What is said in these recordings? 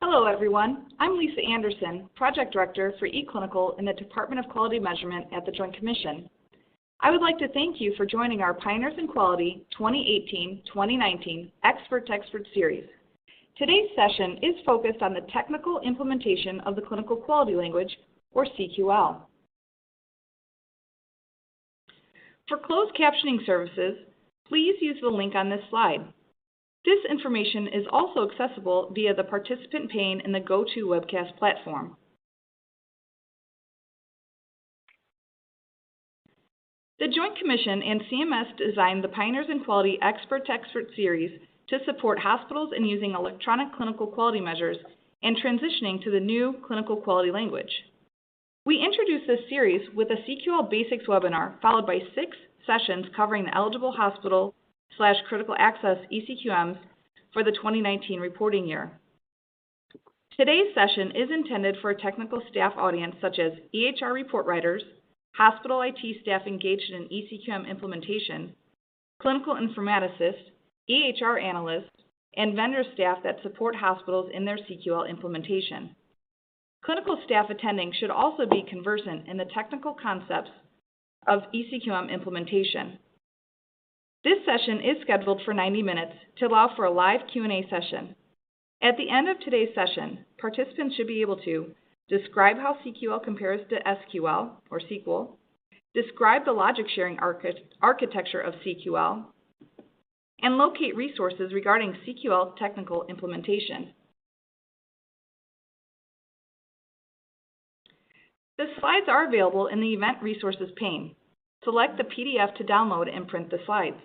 Hello everyone, I'm Lisa Anderson, Project Director for eClinical in the Department of Quality Measurement at the Joint Commission. I would like to thank you for joining our Pioneers in Quality 2018-2019 Expert to Expert series. Today's session is focused on the technical implementation of the Clinical Quality Language, or CQL. For closed captioning services, please use the link on this slide. This information is also accessible via the participant pane in the GoToWebcast platform. The Joint Commission and CMS designed the Pioneers in Quality Expert to Expert series to support hospitals in using electronic clinical quality measures and transitioning to the new clinical quality language. We introduced this series with a CQL Basics webinar followed by 6 sessions covering the eligible hospital/critical access eCQMs for the 2019 reporting year. Today's session is intended for a technical staff audience such as EHR report writers, hospital IT staff engaged in eCQM implementation, clinical informaticists, EHR analysts, and vendor staff that support hospitals in their CQL implementation. Clinical staff attending should also be conversant in the technical concepts of eCQM implementation. This session is scheduled for 90 minutes to allow for a live Q&A session. At the end of today's session, participants should be able to describe how CQL compares to SQL, or SQL, describe the logic sharing architecture of CQL, and locate resources regarding CQL technical implementation. The slides are available in the Event Resources pane. Select the PDF to download and print the slides.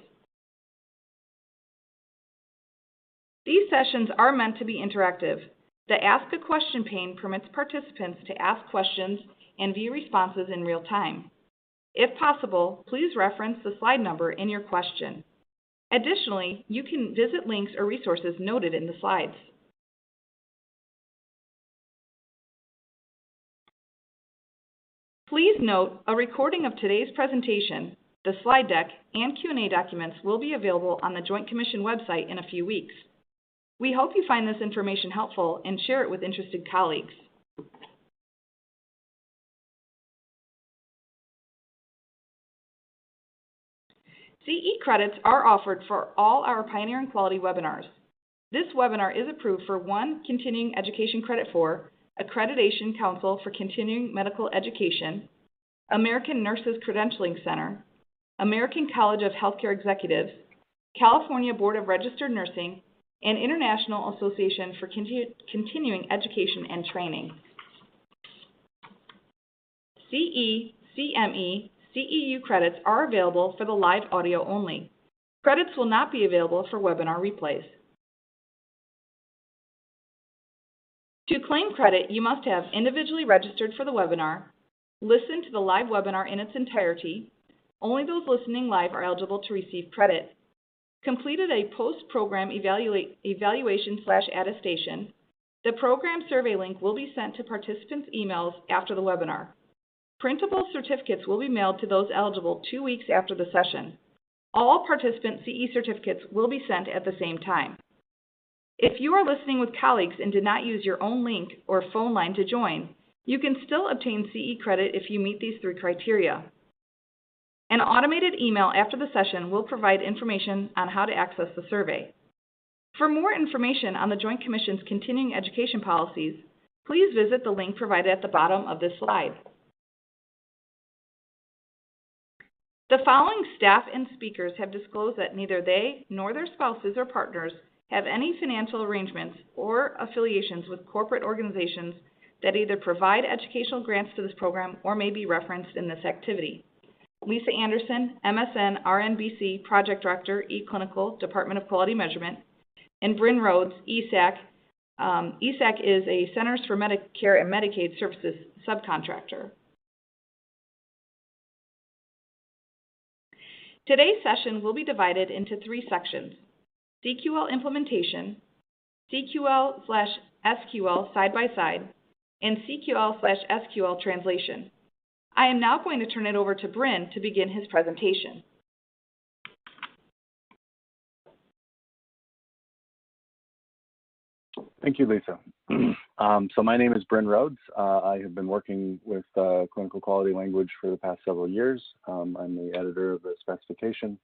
These sessions are meant to be interactive. The Ask a Question pane permits participants to ask questions and view responses in real time. If possible, please reference the slide number in your question. Additionally, you can visit links or resources noted in the slides. Please note, a recording of today's presentation, the slide deck, and Q&A documents will be available on the Joint Commission website in a few weeks. We hope you find this information helpful and share it with interested colleagues. CE credits are offered for all our Pioneer in Quality webinars. This webinar is approved for 1 continuing education credit for Accreditation Council for Continuing Medical Education, American Nurses Credentialing Center, American College of Healthcare Executives, California Board of Registered Nursing, and International Association for Continuing Education and Training. CE, CME, CEU credits are available for the live audio only. Credits will not be available for webinar replays. To claim credit, you must have individually registered for the webinar, listened to the live webinar in its entirety, only those listening live are eligible to receive credit, completed a post-program evaluation/attestation. The program survey link will be sent to participants' emails after the webinar. Printable certificates will be mailed to those eligible 2 weeks after the session. All participant CE certificates will be sent at the same time. If you are listening with colleagues and did not use your own link or phone line to join, you can still obtain CE credit if you meet these 3 criteria. An automated email after the session will provide information on how to access the survey. For more information on the Joint Commission's continuing education policies, please visit the link provided at the bottom of this slide. The following staff and speakers have disclosed that neither they nor their spouses or partners have any financial arrangements or affiliations with corporate organizations that either provide educational grants to this program or may be referenced in this activity. Lisa Anderson, MSN, RNBC, Project Director, eClinical, Department of Quality Measurement, and Brynn Rhodes, ESAC. ESAC is a Centers for Medicare and Medicaid Services subcontractor. Today's session will be divided into 3 sections: CQL implementation, CQL/SQL side-by-side, and CQL/SQL translation. I am now going to turn it over to Brynn to begin his presentation. Thank you, Lisa. So my name is Brynn Rhodes. I have been working with clinical quality language for the past several years. I'm the editor of the specification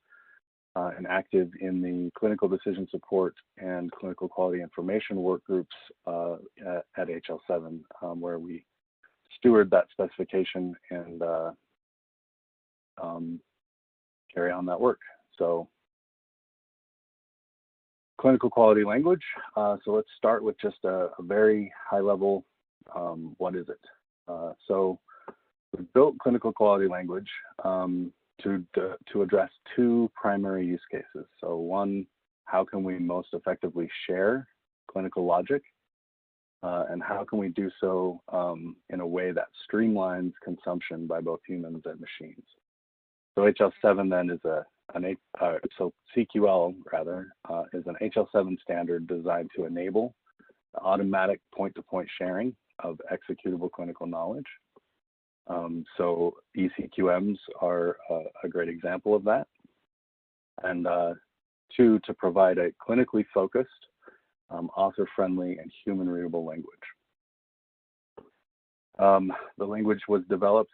and active in the clinical decision support and clinical quality information work groups at HL7, where we steward that specification and carry on that work. So clinical quality language. So let's start with just a very high level, what is it? So we've built clinical quality language to address two primary use cases. So one, how can we most effectively share clinical logic? And how can we do so in a way that streamlines consumption by both humans and machines? So HL7 then is so CQL rather is an HL7 standard designed to enable automatic point-to-point sharing of executable clinical knowledge. So eCQMs are a great example of that. And two, to provide a clinically focused, author-friendly, and human-readable language. The language was developed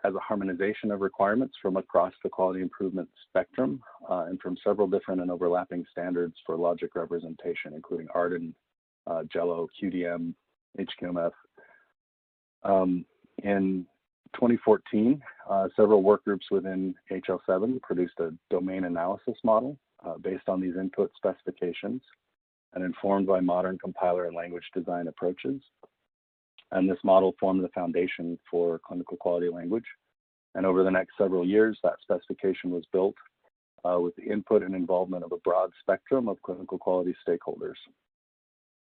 as a harmonization of requirements from across the quality improvement spectrum and from several different and overlapping standards for logic representation, including Arden, Jello, QDM, HQMF. In 2014, several work groups within HL7 produced a domain analysis model based on these input specifications and informed by modern compiler and language design approaches. And this model formed the foundation for clinical quality language. And over the next several years, that specification was built with the input and involvement of a broad spectrum of clinical quality stakeholders.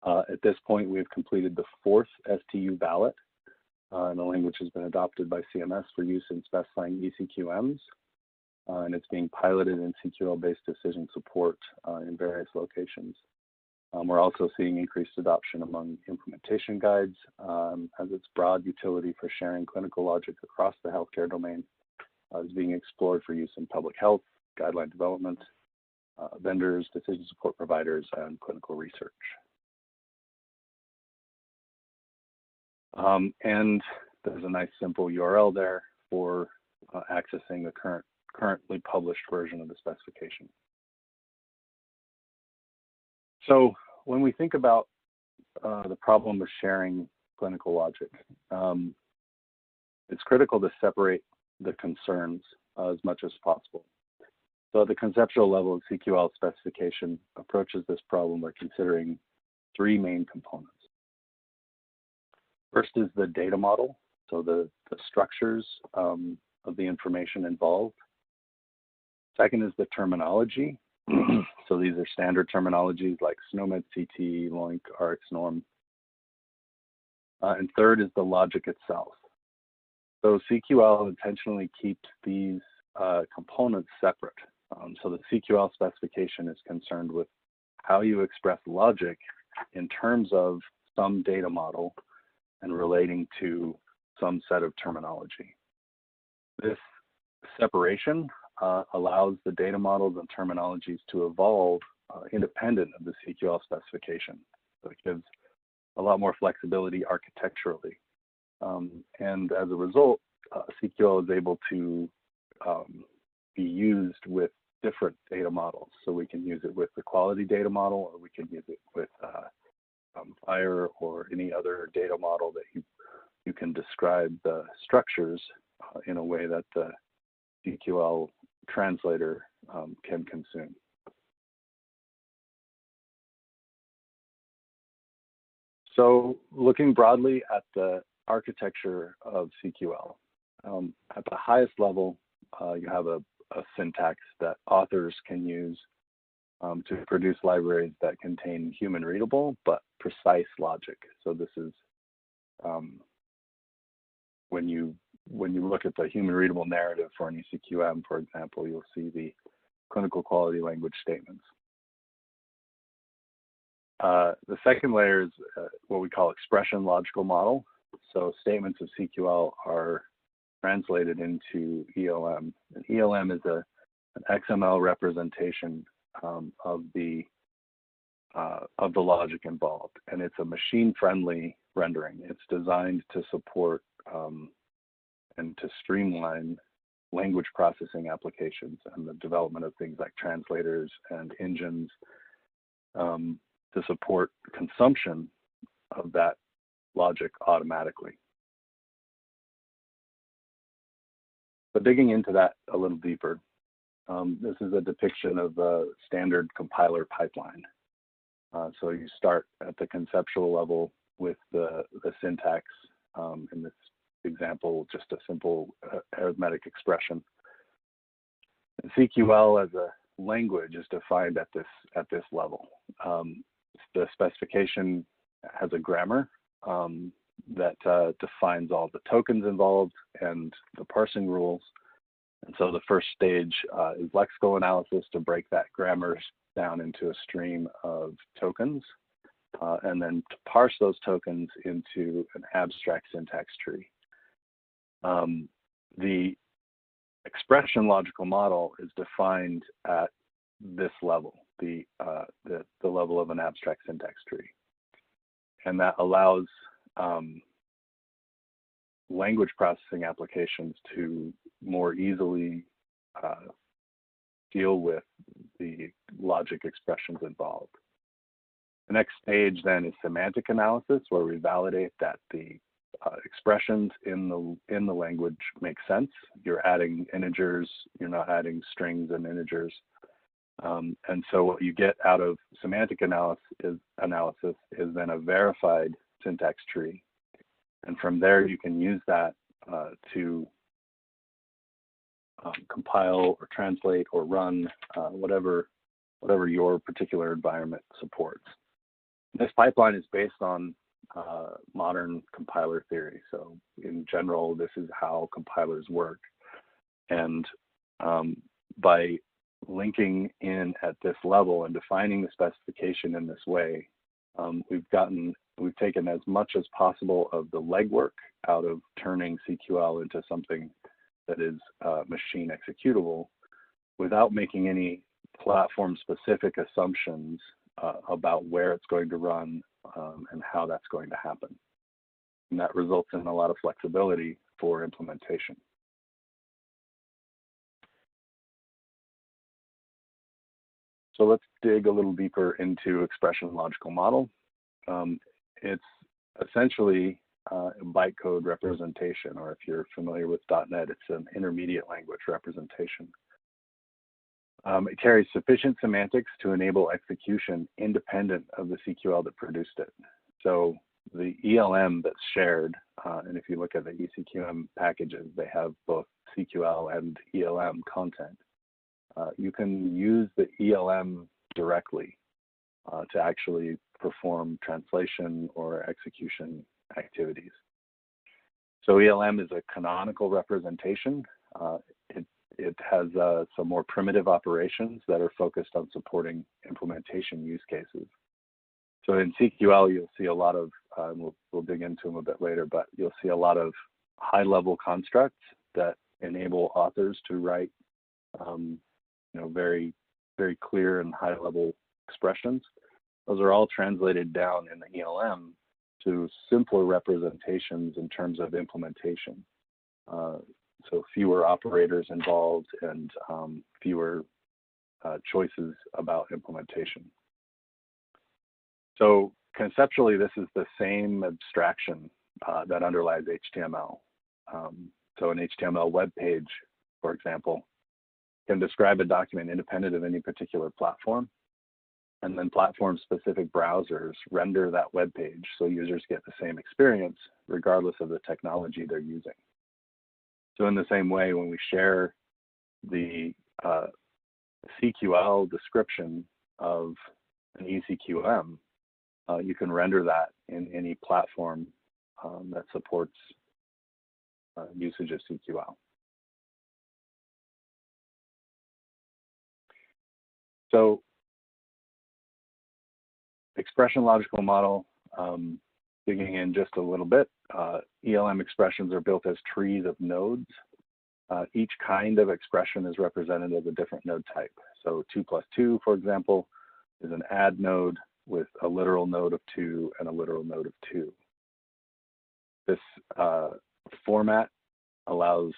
At this point, we've completed the 4th STU ballot, and the language has been adopted by CMS for use in specifying eCQMs, and it's being piloted in CQL-based decision support in various locations. We're also seeing increased adoption among implementation guides as its broad utility for sharing clinical logic across the healthcare domain is being explored for use in public health, guideline development, vendors, decision support providers, and clinical research. And there's a nice simple URL there for accessing the currently published version of the specification. So when we think about the problem of sharing clinical logic, it's critical to separate the concerns as much as possible. So at the conceptual level, the CQL specification approaches this problem by considering 3 main components. First is the data model, so the structures of the information involved. Second is the terminology. So these are standard terminologies like SNOMED, CT, LOINC, RX norm. And third is the logic itself. So CQL intentionally keeps these components separate. So the CQL specification is concerned with how you express logic in terms of some data model and relating to some set of terminology. This separation allows the data models and terminologies to evolve independent of the CQL specification. So it gives a lot more flexibility architecturally. And as a result, CQL is able to be used with different data models. So we can use it with the quality data model, or we can use it with FHIR or any other data model that you can describe the structures in a way that the CQL translator can consume. So looking broadly at the architecture of CQL, at the highest level, you have a syntax that authors can use to produce libraries that contain human readable but precise logic. So this is when you look at the human readable narrative for an eCQM, for example, you'll see the clinical quality language statements. The second layer is what we call expression logical model. So statements of CQL are translated into ELM. And ELM is an XML representation of the of the logic involved, and it's a machine-friendly rendering. It's designed to support and to streamline language processing applications and the development of things like translators and engines to support consumption of that logic automatically. But digging into that a little deeper, this is a depiction of a standard compiler pipeline. So you start at the conceptual level with the syntax. In this example, just a simple arithmetic expression. And CQL as a language is defined at this level. The specification has a grammar that defines all the tokens involved and the parsing rules. And so the first stage is lexical analysis to break that grammar down into a stream of tokens, and then to parse those tokens into an abstract syntax tree. The expression logical model is defined at this level, the level of an abstract syntax tree. And that allows language processing applications to more easily deal with the logic expressions involved. The next stage then is semantic analysis, where we validate that the expressions in the language make sense. You're adding integers, you're not adding strings and integers. And so what you get out of semantic analysis is then a verified syntax tree. And from there, you can use that to compile or translate or run whatever your particular environment supports. This pipeline is based on modern compiler theory. So in general, this is how compilers work. And by linking in at this level and defining the specification in this way, we've taken as much as possible of the legwork out of turning CQL into something that is machine executable without making any platform-specific assumptions about where it's going to run and how that's going to happen. And that results in a lot of flexibility for implementation. So let's dig a little deeper into expression logical model. It's essentially a bytecode representation, or if you're familiar with .NET, it's an intermediate language representation. It carries sufficient semantics to enable execution independent of the CQL that produced it. So the ELM that's shared, and if you look at the eCQM packages, they have both CQL and ELM content. You can use the ELM directly to actually perform translation or execution activities. So ELM is a canonical representation. It has some more primitive operations that are focused on supporting implementation use cases. So in CQL, you'll see a lot of, we'll dig into them a bit later, but you'll see a lot of high-level constructs that enable authors to write very, very clear and high-level expressions. Those are all translated down in the ELM to simpler representations in terms of implementation. So fewer operators involved and fewer choices about implementation. So conceptually, this is the same abstraction that underlies HTML. So an HTML web page, for example, can describe a document independent of any particular platform. And then platform-specific browsers render that web page so users get the same experience regardless of the technology they're using. So in the same way, when we share the CQL description of an eCQM, you can render that in any platform that supports usage of CQL. So expression logical model, digging in just a little bit, ELM expressions are built as trees of nodes. Each kind of expression is represented as a different node type. So 2 + 2, for example, is an add node. with a literal node of 2 and a literal node of 2. This format allows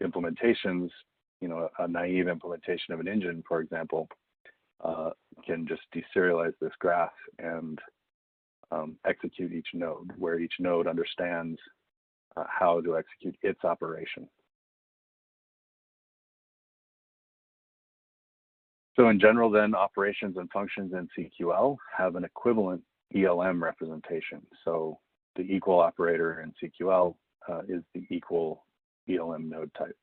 implementations, a naive implementation of an engine, for example, can just deserialize this graph and execute each node, where each node understands how to execute its operation. So in general, then, operations and functions in CQL have an equivalent ELM representation. So the equal operator in CQL is the equal ELM node type,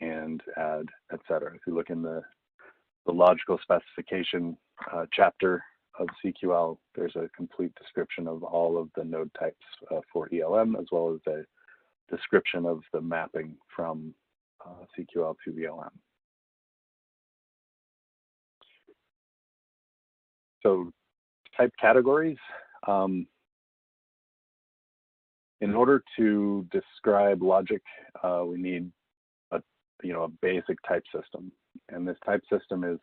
and add, etc. If you look in the logical specification chapter of CQL, there's a complete description of all of the node types for ELM, as well as a description of the mapping from CQL to ELM. So type categories. In order to describe logic, we need a basic type system. And this type system is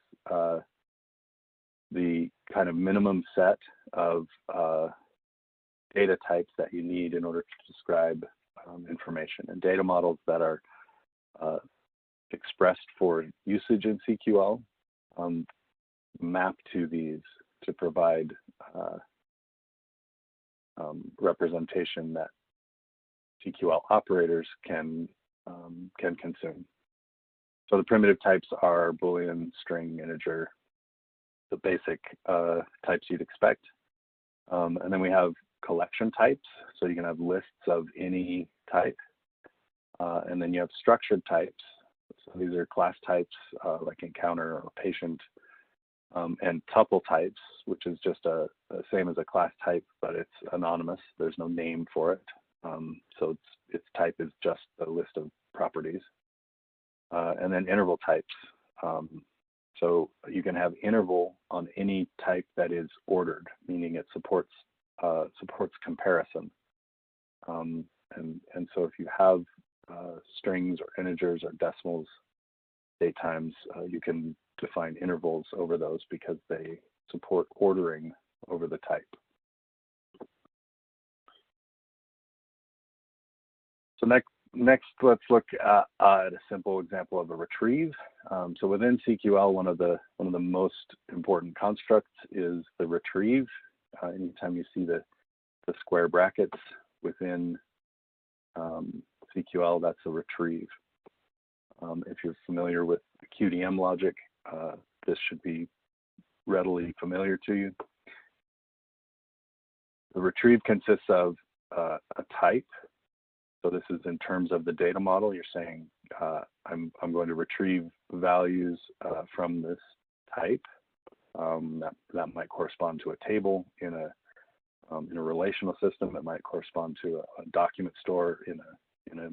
the kind of minimum set of data types that you need in order to describe information. And data models that are expressed for usage in CQL map to these to provide representation that CQL operators can consume. So the primitive types are Boolean, string, integer, the basic types you'd expect. And then we have collection types, so you can have lists of any type. And then you have structured types. So these are class types like encounter or patient. And tuple types, which is just the same as a class type, but it's anonymous. There's no name for it. So its type is just a list of properties. And then interval types. So you can have interval on any type that is ordered, meaning it supports comparison. And so if you have strings or integers or decimals, date times, you can define intervals over those because they support ordering over the type. So next let's look at a simple example of a retrieve. So within CQL, one of the most important constructs is the retrieve. Anytime you see the square brackets within CQL, that's a retrieve. If you're familiar with QDM logic, this should be readily familiar to you. The retrieve consists of a type. So this is in terms of the data model. You're saying I'm going to retrieve values from this type. That might correspond to a table in a relational system. It might correspond to a document store in a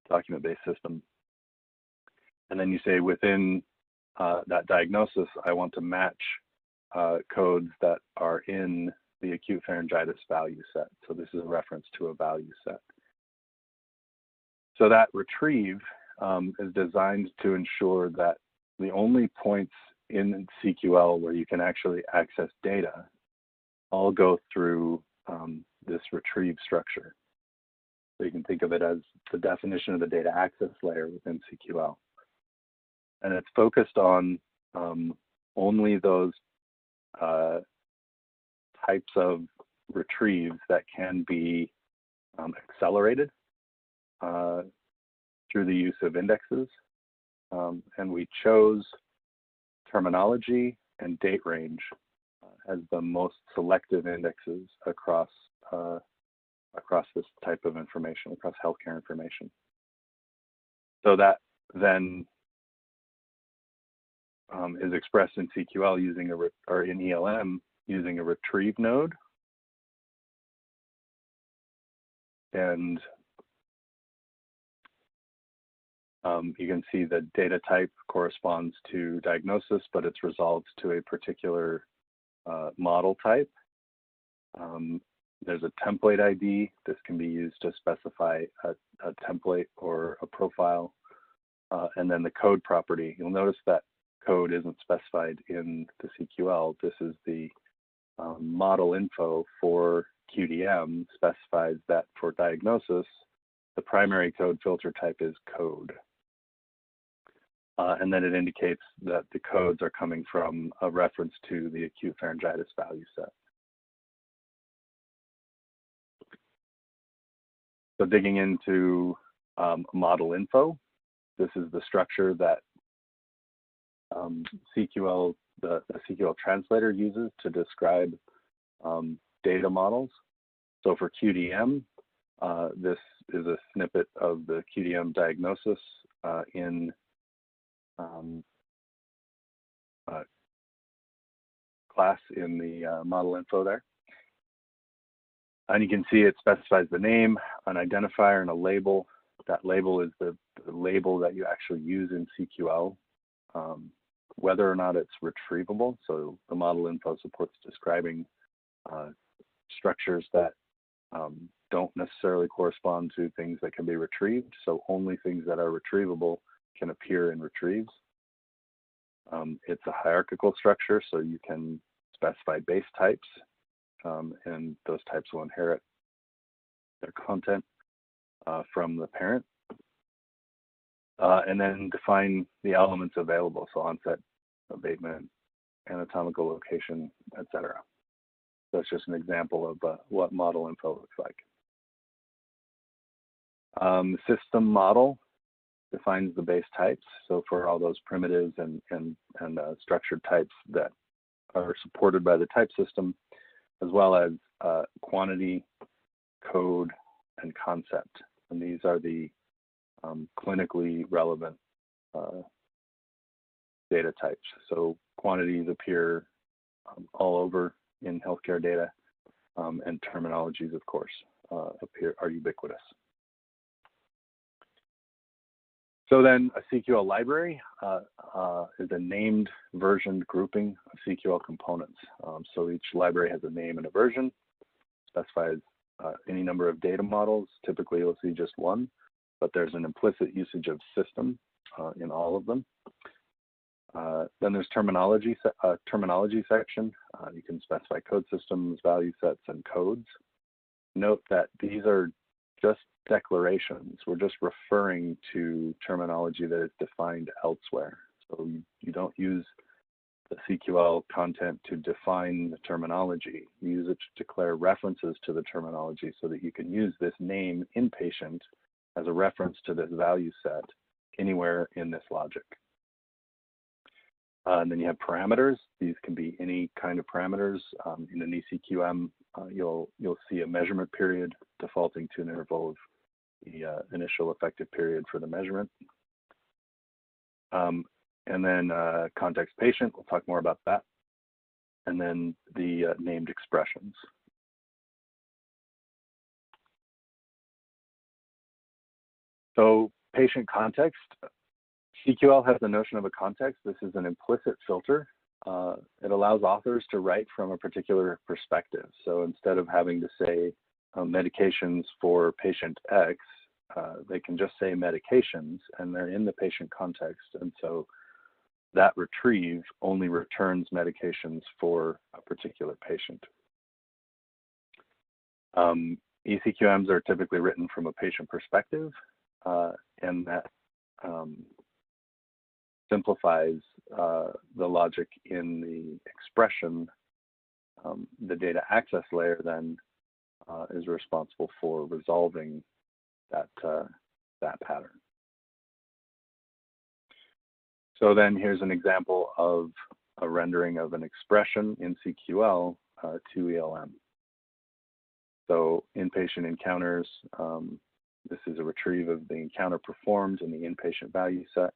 document-based system. And then you say within that diagnosis, I want to match codes that are in the acute pharyngitis value set. So this is a reference to a value set. So that retrieve is designed to ensure that the only points in CQL where you can actually access data all go through this retrieve structure. So you can think of it as the definition of the data access layer within CQL. And it's focused on only those types of retrieves that can be accelerated through the use of indexes. And we chose terminology and date range as the most selective indexes across this type of information, across healthcare information. So that then is expressed in CQL using or in ELM using a retrieve node. And you can see the data type corresponds to diagnosis, but it's resolved to a particular model type. There's a template ID. This can be used to specify a template or a profile. And then the code property. You'll notice that code isn't specified in the CQL. This is the model info for QDM specifies that for diagnosis, the primary code filter type is code. And then it indicates that the codes are coming from a reference to the acute pharyngitis value set. So digging into model info, this is the structure that CQL, the CQL translator uses to describe data models. So for QDM, this is a snippet of the QDM diagnosis in class in the model info there. And you can see it specifies the name, an identifier, and a label. That label is the label that you actually use in CQL, whether or not it's retrievable. So the model info supports describing structures that don't necessarily correspond to things that can be retrieved. So only things that are retrievable can appear in retrieves. It's a hierarchical structure, so you can specify base types, and those types will inherit their content from the parent. And then define the elements available, so onset, abatement, anatomical location, etc. That's just an example of what model info looks like. System model defines the base types. So for all those primitives and structured types that are supported by the type system, as well as quantity, code, and concept. And these are the clinically relevant data types. So quantities appear all over in healthcare data, and terminologies, of course, are ubiquitous. So then a CQL library is a named versioned grouping of CQL components. So each library has a name and a version, specifies any number of data models. Typically you'll see just one, but there's an implicit usage of system in all of them. Then there's terminology section. You can specify code systems, value sets, and codes. Note that these are just declarations. We're just referring to terminology that is defined elsewhere. So you don't use the CQL content to define the terminology. You use it to declare references to the terminology so that you can use this name inpatient as a reference to this value set anywhere in this logic. And then you have parameters. These can be any kind of parameters. In an eCQM, you'll see a measurement period defaulting to an interval of the initial effective period for the measurement. And then context patient, we'll talk more about that. And then the named expressions. So patient context, CQL has the notion of a context. This is an implicit filter. It allows authors to write from a particular perspective. So instead of having to say medications for patient X, they can just say medications, and they're in the patient context. And so that retrieve only returns medications for a particular patient. eCQMs are typically written from a patient perspective, and that simplifies the logic in the expression. The data access layer then is responsible for resolving that pattern. So then here's an example of a rendering of an expression in CQL to ELM. So inpatient encounters, this is a retrieve of the encounter performed in the inpatient value set.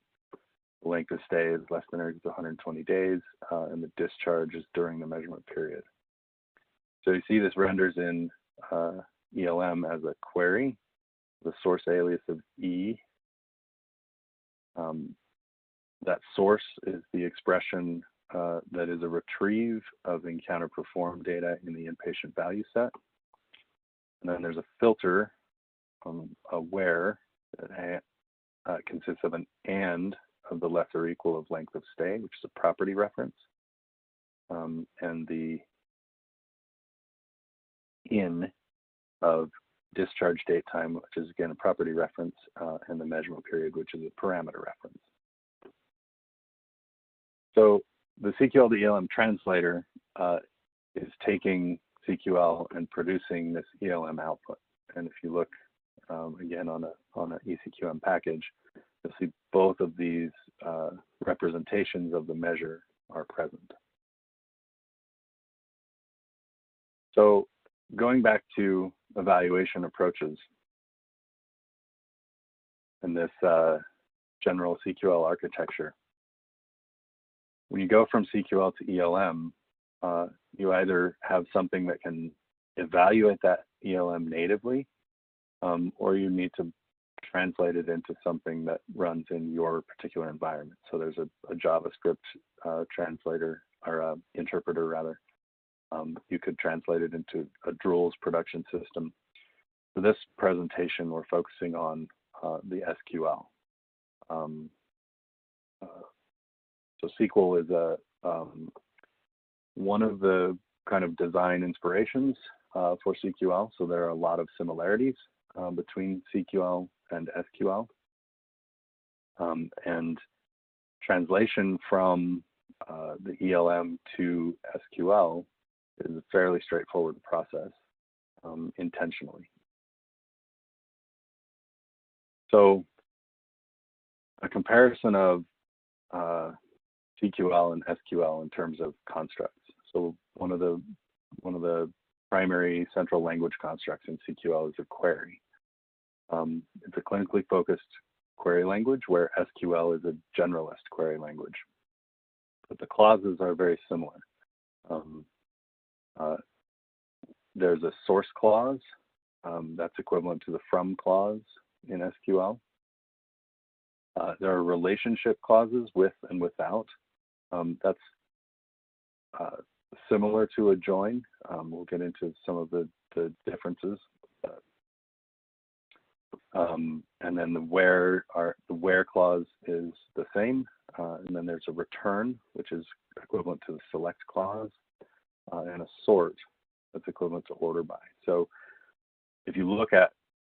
The length of stay is less than or equal to 120 days, and the discharge is during the measurement period. So you see this renders in ELM as a query, the source alias of E. That source is the expression that is a retrieve of encounter performed data in the inpatient value set. And then there's a filter, a where, that consists of an and of the lesser or equal of length of stay, which is a property reference, and the in of discharge date time, which is again a property reference, and the measurement period, which is a parameter reference. So the CQL to ELM translator is taking CQL and producing this ELM output. And if you look again on an eCQM package, you'll see both of these representations of the measure are present. So going back to evaluation approaches and this general CQL architecture, when you go from CQL to ELM, you either have something that can evaluate that ELM natively, or you need to translate it into something that runs in your particular environment. So there's a JavaScript translator, or interpreter rather. You could translate it into a Drools production system. For this presentation, we're focusing on the SQL. So SQL is one of the kind of design inspirations for CQL. So there are a lot of similarities between CQL and SQL. And translation from the ELM to SQL is a fairly straightforward process intentionally. So a comparison of CQL and SQL in terms of constructs. So one of the primary central language constructs in CQL is a query. It's a clinically focused query language, where SQL is a generalist query language. But the clauses are very similar. There's a source clause that's equivalent to the from clause in SQL. There are relationship clauses with and without. That's similar to a join. We'll get into some of the differences. And then the where clause is the same. And then there's a return, which is equivalent to the select clause, and a sort that's equivalent to order by. So if you look at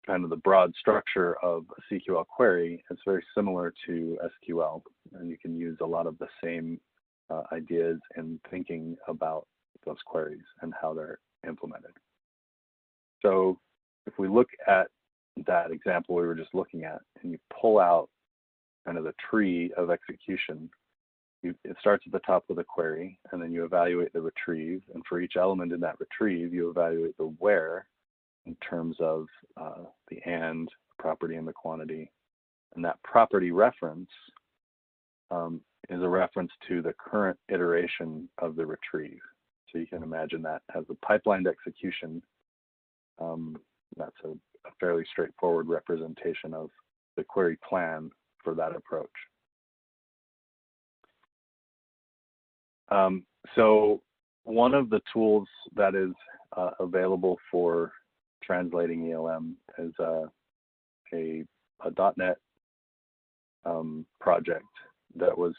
kind of the broad structure of a CQL query, it's very similar to SQL, and you can use a lot of the same ideas in thinking about those queries and how they're implemented. So if we look at that example we were just looking at, and you pull out kind of the tree of execution, it starts at the top with a query, and then you evaluate the retrieve, and for each element in that retrieve, you evaluate the where in terms of the and, property, and the quantity. And that property reference is a reference to the current iteration of the retrieve. So you can imagine that as a pipelined execution, that's a fairly straightforward representation of the query plan for that approach. So one of the tools that is available for translating ELM is a .NET project that was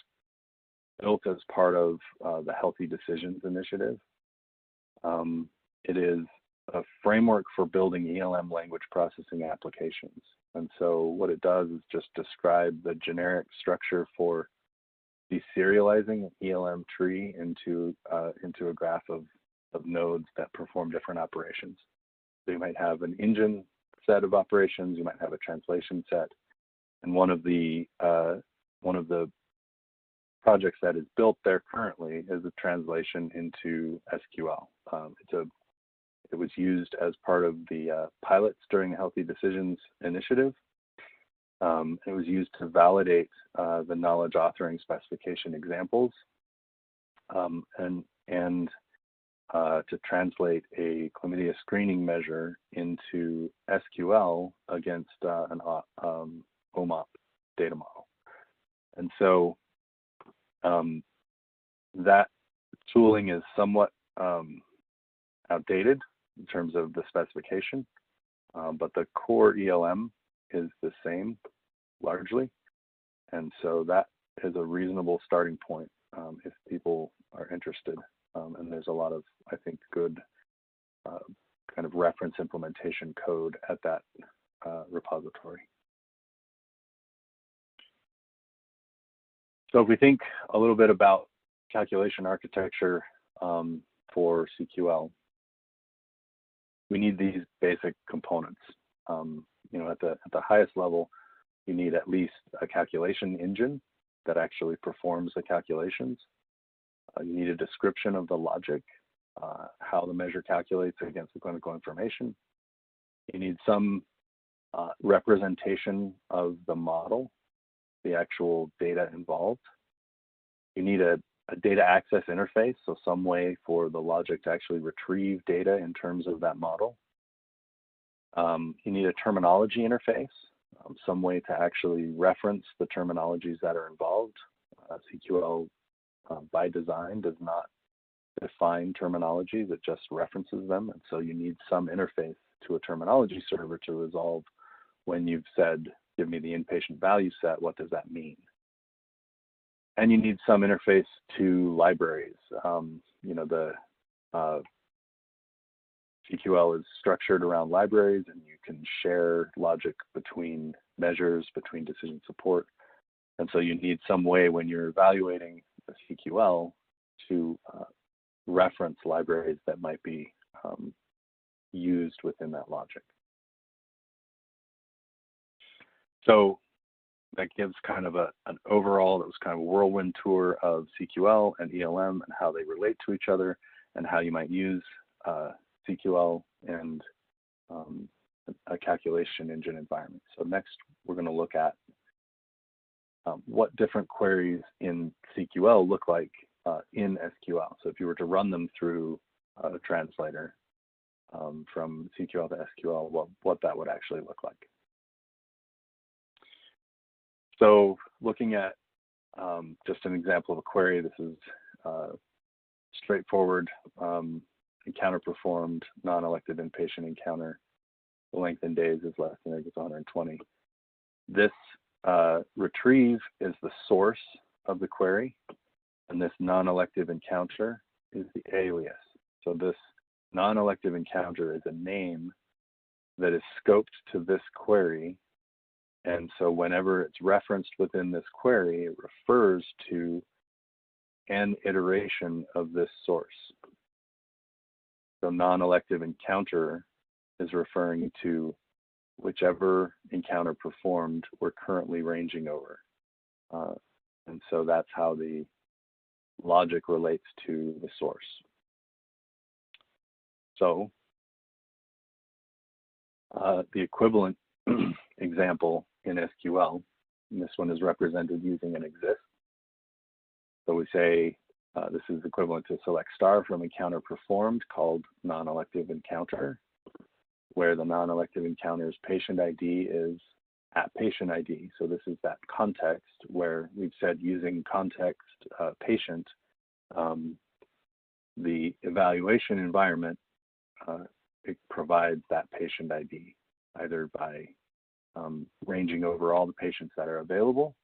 built as part of the Healthy Decisions initiative. It is a framework for building ELM language processing applications. And so what it does is just describe the generic structure for deserializing an ELM tree into a graph of nodes that perform different operations. So you might have an engine set of operations, you might have a translation set, and one of the projects that is built there currently is a translation into SQL. It was used as part of the pilots during the Healthy Decisions initiative. It was used to validate the knowledge authoring specification examples and to translate a chlamydia screening measure into SQL against an OMOP data model. And so that tooling is somewhat outdated in terms of the specification, but the core ELM is the same largely. And so that is a reasonable starting point if people are interested. And there's a lot of, I think, good kind of reference implementation code at that repository. So if we think a little bit about calculation architecture for CQL, we need these basic components. You know, at the highest level, you need at least a calculation engine that actually performs the calculations. You need a description of the logic, how the measure calculates against the clinical information. You need some representation of the model, the actual data involved. You need a data access interface, so some way for the logic to actually retrieve data in terms of that model. You need a terminology interface, some way to actually reference the terminologies that are involved. CQL by design does not define terminologies, it just references them, and so you need some interface to a terminology server to resolve when you've said, give me the inpatient value set, what does that mean? And you need some interface to libraries. You know, the CQL is structured around libraries, and you can share logic between measures, between decision support. And so you need some way when you're evaluating the CQL to reference libraries that might be used within that logic. So that gives kind of an overall, that was kind of a whirlwind tour of CQL and ELM and how they relate to each other and how you might use CQL and a calculation engine environment. So next, we're going to look at what different queries in CQL look like in SQL. So if you were to run them through a translator from CQL to SQL, what that would actually look like. So looking at just an example of a query, this is straightforward encounter performed, non-elective inpatient encounter. The length in days is less than or equal to 120. This retrieve is the source of the query, and this non-elective encounter is the alias. So this non-elective encounter is a name that is scoped to this query, and so whenever it's referenced within this query, it refers to an iteration of this source. So non-elective encounter is referring to whichever encounter performed we're currently ranging over. And so that's how the logic relates to the source. So the equivalent example in SQL, and this one is represented using an exist. So we say this is equivalent to select star from encounter performed called non-elective encounter, where the non-elective encounter's patient ID is at patient ID. So this is that context where we've said using context patient, the evaluation environment, it provides that patient ID, either by ranging over all the patients that are available,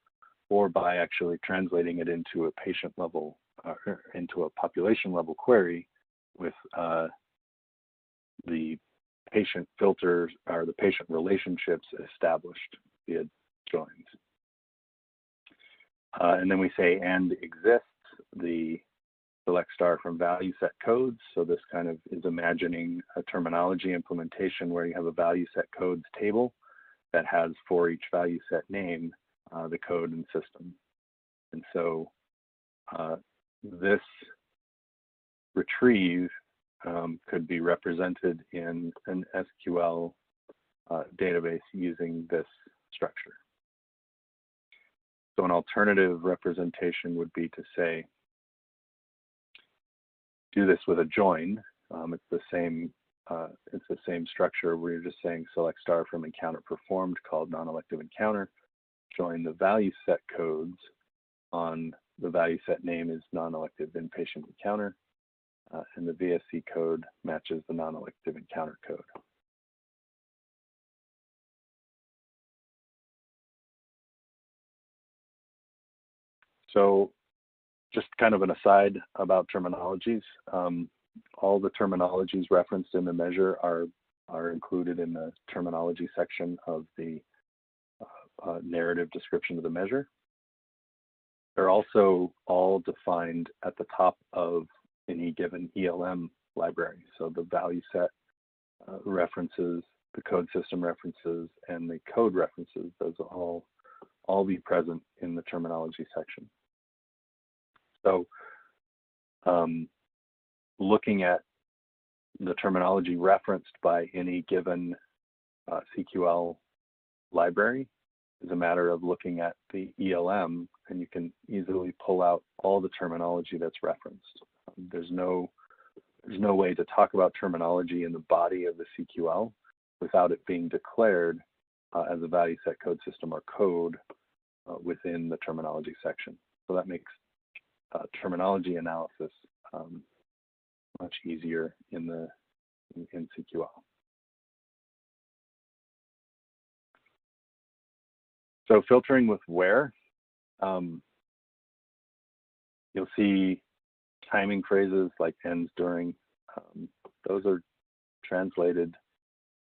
or by actually translating it into a patient level, into a population level query with the patient filters or the patient relationships established via joins. And then we say and exists the select star from value set codes. So this kind of is imagining a terminology implementation where you have a value set codes table that has for each value set name the code and system. And so this retrieve could be represented in an SQL database using this structure. So an alternative representation would be to say, do this with a join. It's the same structure where you're just saying select star from encounter performed called non-elective encounter, join the value set codes on the value set name is non-elective inpatient encounter, and the VSC code matches the non-elective encounter code. So just kind of an aside about terminologies. All the terminologies referenced in the measure are included in the terminology section of the narrative description of the measure. They're also all defined at the top of any given ELM library. So the value set references, the code system references, and the code references, those will all be present in the terminology section. So looking at the terminology referenced by any given CQL library is a matter of looking at the ELM, and you can easily pull out all the terminology that's referenced. There's no way to talk about terminology in the body of the CQL without it being declared as a value set code system or code within the terminology section. So that makes terminology analysis much easier in CQL. So filtering with where, you'll see timing phrases like ends, during. Those are translated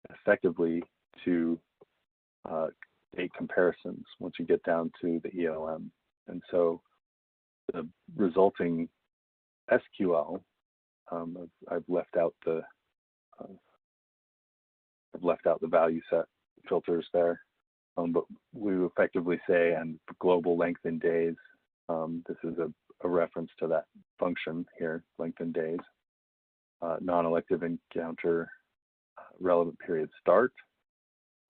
effectively to date comparisons once you get down to the ELM. And so the resulting SQL, I've left out the value set filters there. But we effectively say, and global length in days, this is a reference to that function here, length in days. Non-elective encounter, relevant period start,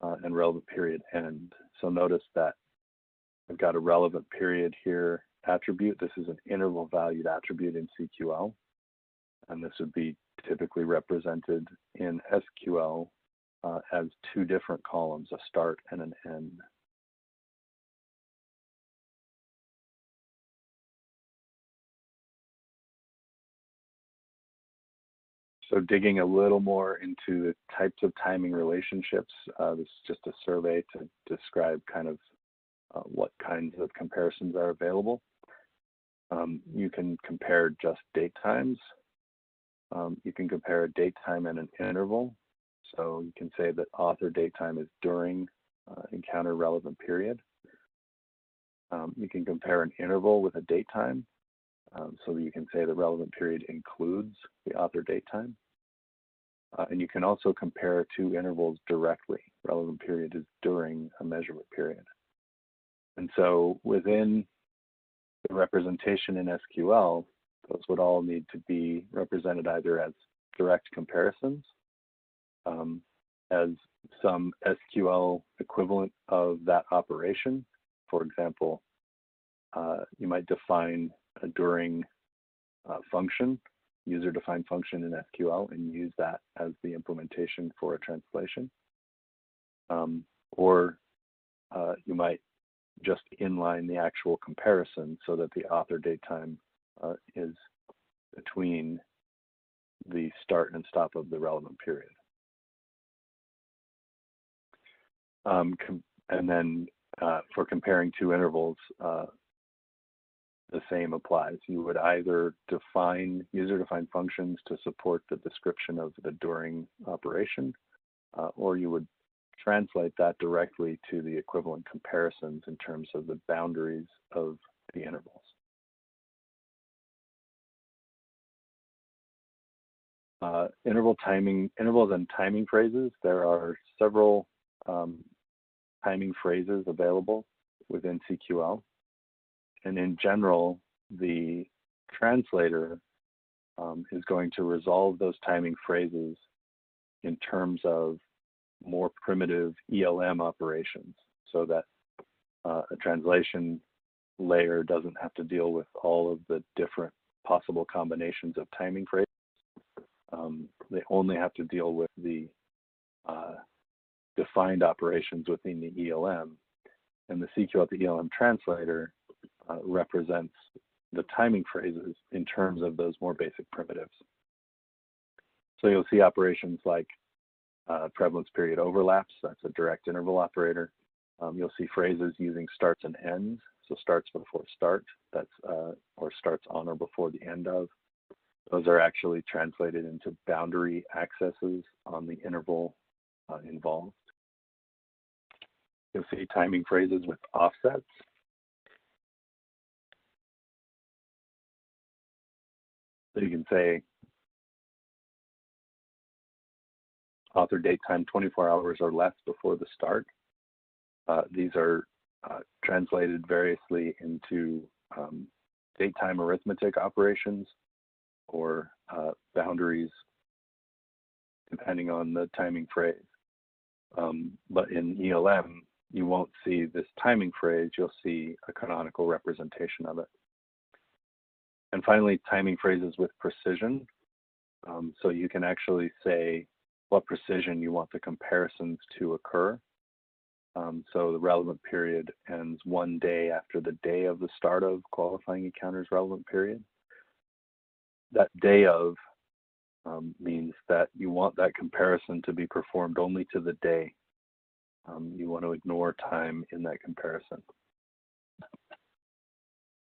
and relevant period end. So notice that I've got a relevant period here attribute. This is an interval valued attribute in CQL, and this would be typically represented in SQL as two different columns, a start and an end. So digging a little more into the types of timing relationships, this is just a survey to describe kind of what kinds of comparisons are available. You can compare just date times. You can compare a date time and an interval. So you can say that author date time is during encounter relevant period. You can compare an interval with a date time. So you can say the relevant period includes the author date time. And you can also compare two intervals directly. Relevant period is during a measurement period. And so within the representation in SQL, those would all need to be represented either as direct comparisons, as some SQL equivalent of that operation. For example, you might define a during function, user-defined function in SQL, and use that as the implementation for a translation. Or you might just inline the actual comparison so that the author date time is between the start and stop of the relevant period. And then for comparing two intervals, the same applies. You would either define user-defined functions to support the description of the during operation, or you would translate that directly to the equivalent comparisons in terms of the boundaries of the intervals. Intervals and timing phrases. There are several timing phrases available within CQL. And in general, the translator is going to resolve those timing phrases in terms of more primitive ELM operations, so that a translation layer doesn't have to deal with all of the different possible combinations of timing phrases. They only have to deal with the defined operations within the ELM, and the CQL at the ELM translator represents the timing phrases in terms of those more basic primitives. So you'll see operations like prevalence period overlaps. That's a direct interval operator. You'll see phrases using starts and ends. so starts before start, that's or starts on or before the end of. Those are actually translated into boundary accesses on the interval involved. You'll see timing phrases with offsets. So you can say author date time 24 hours or less before the start. These are translated variously into date time arithmetic operations or boundaries depending on the timing phrase. But in ELM, you won't see this timing phrase, you'll see a canonical representation of it. And finally, timing phrases with precision. So you can actually say what precision you want the comparisons to occur. So the relevant period ends 1 day after the day of the start of qualifying encounter's relevant period. That day of means that you want that comparison to be performed only to the day. You want to ignore time in that comparison.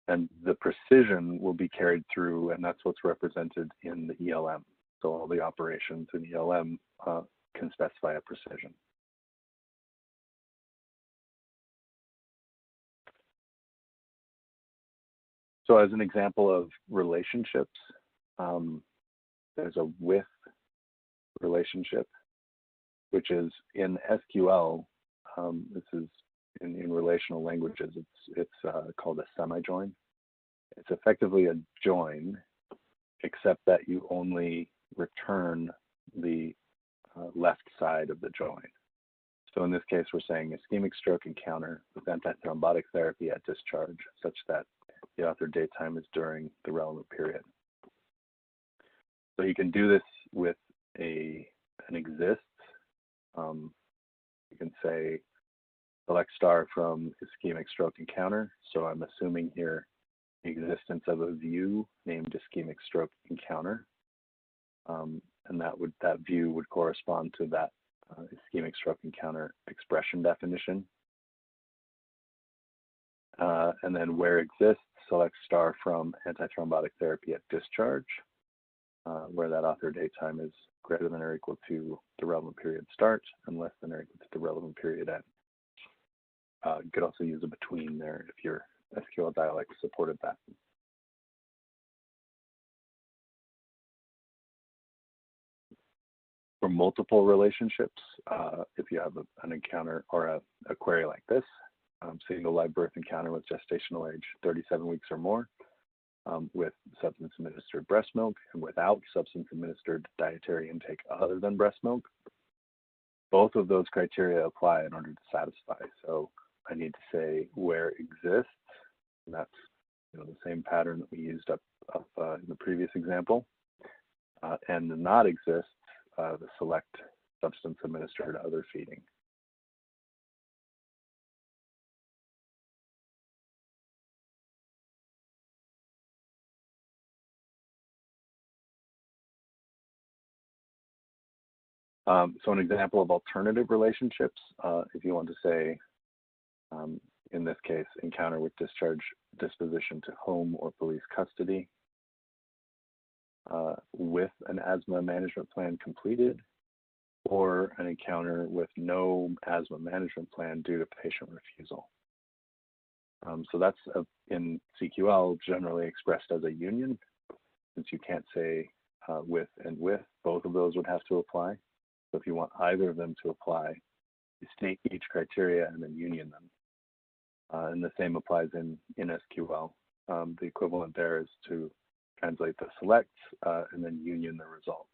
And the precision will be carried through, and that's what's represented in the ELM. So all the operations in ELM can specify a precision. So as an example of relationships, there's a with relationship, which is in SQL. This is in relational languages, it's called a semi-join. It's effectively a join, except that you only return the left side of the join. So in this case, we're saying ischemic stroke encounter with antithrombotic therapy at discharge, such that the author date time is during the relevant period. So you can do this with an exists. You can say select star from ischemic stroke encounter. So I'm assuming here the existence of a view named ischemic stroke encounter. And that view would correspond to that ischemic stroke encounter expression definition. And then where exists, select star from antithrombotic therapy at discharge, where that author date time is greater than or equal to the relevant period start and less than or equal to the relevant period end. You could also use a between there if your SQL dialect supported that. For multiple relationships, if you have an encounter or a query like this, single live birth encounter with gestational age 37 weeks or more, with substance administered breast milk and without substance administered dietary intake other than breast milk, both of those criteria apply in order to satisfy. So I need to say where exists, and that's the same pattern that we used up in the previous example, and the not exists, the select substance administered other feeding. So an example of alternative relationships, if you want to say, in this case, encounter with discharge disposition to home or police custody, with an asthma management plan completed, or an encounter with no asthma management plan due to patient refusal. So that's in CQL generally expressed as a union. Since you can't say with and with, both of those would have to apply. So if you want either of them to apply, you state each criteria and then union them. And the same applies in SQL. The equivalent there is to translate the selects and then union the results.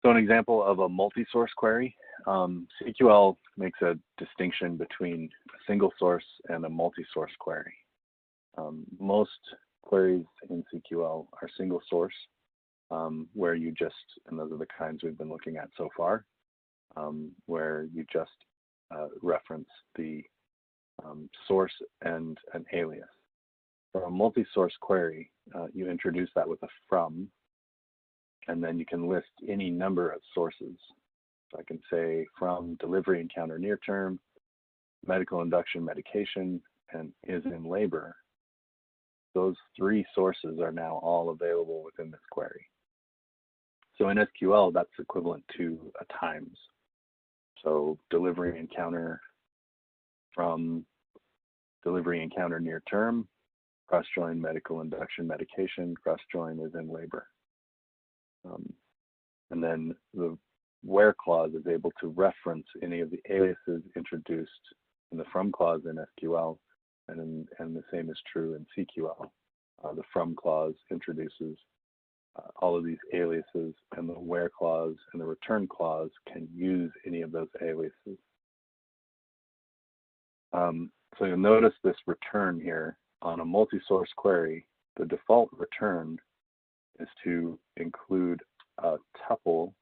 So an example of a multi-source query, CQL makes a distinction between a single source and a multi-source query. Most queries in CQL are single source, where you just, and those are the kinds we've been looking at so far, where you just reference the source and an alias. For a multi-source query, you introduce that with a from, and then you can list any number of sources. So I can say from delivery encounter near term, medical induction medication, and is in labor. Those three sources are now all available within this query. So in SQL, that's equivalent to a times. So delivery encounter from delivery encounter near term, cross-join medical induction medication, cross-join is in labor. And then the where clause is able to reference any of the aliases introduced in the from clause in SQL, and the same is true in CQL. The from clause introduces all of these aliases, and the where clause and the return clause can use any of those aliases. So you'll notice this return here on a multi-source query. The default return is to include a tuple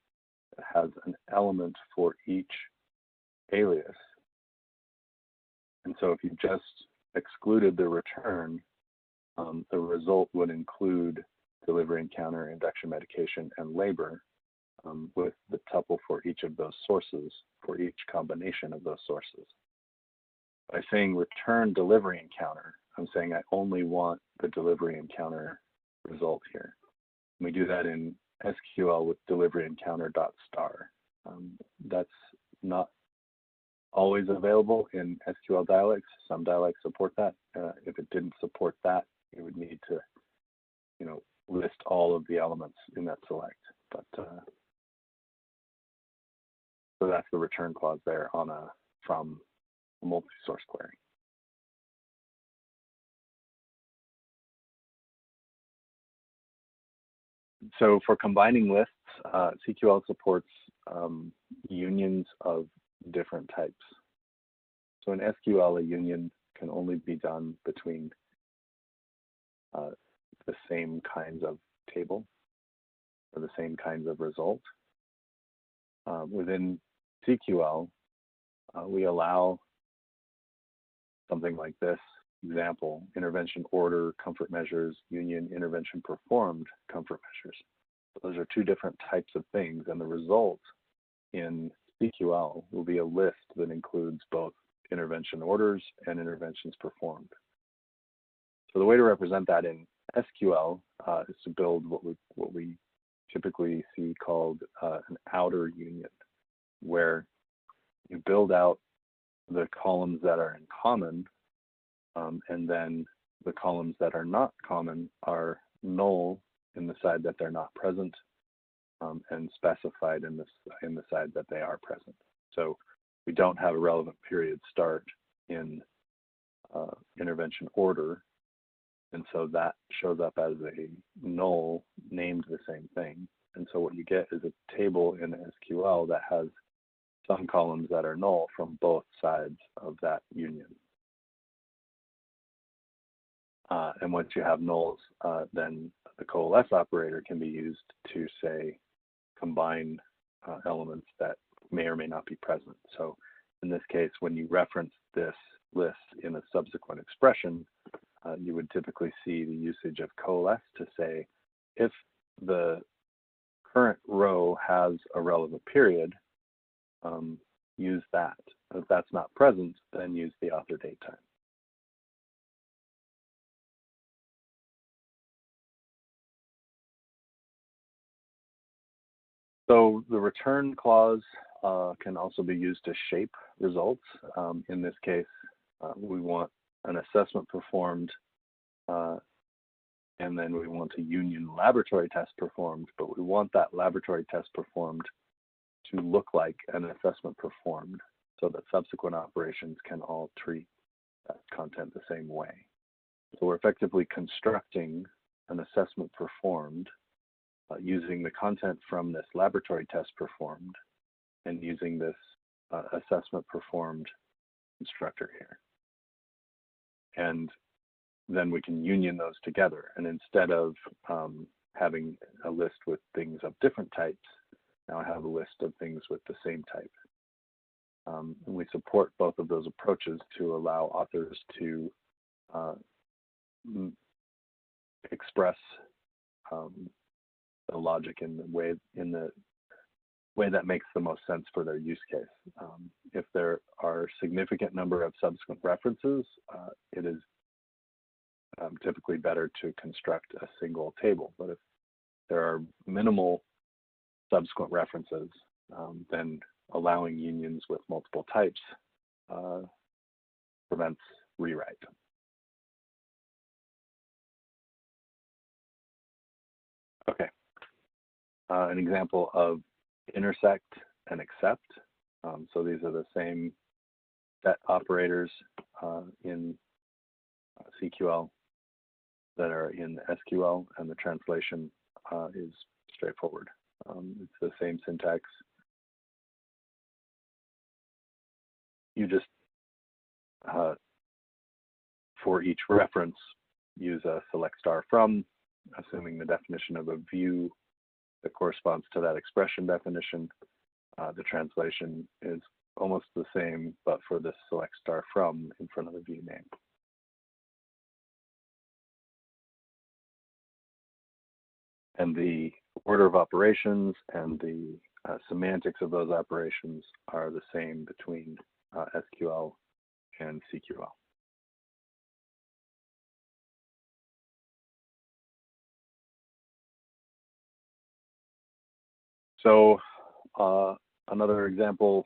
that has an element for each alias. And so if you just excluded the return, the result would include delivery encounter, induction medication, and labor with the tuple for each of those sources, for each combination of those sources. By saying return delivery encounter, I'm saying I only want the delivery encounter result here. And we do that in SQL with delivery encounter dot star. That's not always available in SQL dialects. Some dialects support that. If it didn't support that, you would need to, list all of the elements in that select. But so that's the return clause there on from a multi-source query. So for combining lists, CQL supports unions of different types. So in SQL, a union can only be done between the same kinds of table or the same kinds of result. Within CQL, we allow something like this example: intervention order, comfort measures, union, intervention performed, comfort measures. So those are two different types of things, and the result in CQL will be a list that includes both intervention orders and interventions performed. So the way to represent that in SQL is to build what we typically see called an outer union, where you build out the columns that are in common, and then the columns that are not common are null in the side that they're not present, and specified in the side that they are present. So we don't have a relevant period start in intervention order, and so that shows up as a null named the same thing. And so what you get is a table in SQL that has some columns that are null from both sides of that union. And once you have nulls, then the coalesce operator can be used to, say, combine elements that may or may not be present. So in this case, when you reference this list in a subsequent expression, you would typically see the usage of coalesce to say, if the current row has a relevant period, use that. If that's not present, then use the author date time. So the return clause can also be used to shape results. In this case, we want an assessment performed, and then we want a union laboratory test performed, but we want that laboratory test performed to look like an assessment performed so that subsequent operations can all treat that content the same way. So we're effectively constructing an assessment performed using the content from this laboratory test performed and using this assessment performed constructor here. And then we can union those together. And instead of having a list with things of different types, now I have a list of things with the same type. And we support both of those approaches to allow authors to express the logic in the way that makes the most sense for their use case. If there are significant number of subsequent references, it is typically better to construct a single table. But if there are minimal subsequent references, then allowing unions with multiple types prevents rewrite. Okay, an example of intersect and accept. So these are the same set operators in CQL that are in SQL, and the translation is straightforward. It's the same syntax. You just, for each reference, use a select star from, assuming the definition of a view that corresponds to that expression definition. The translation is almost the same, but for the select star from in front of the view name. And the order of operations and the semantics of those operations are the same between SQL and CQL. So another example,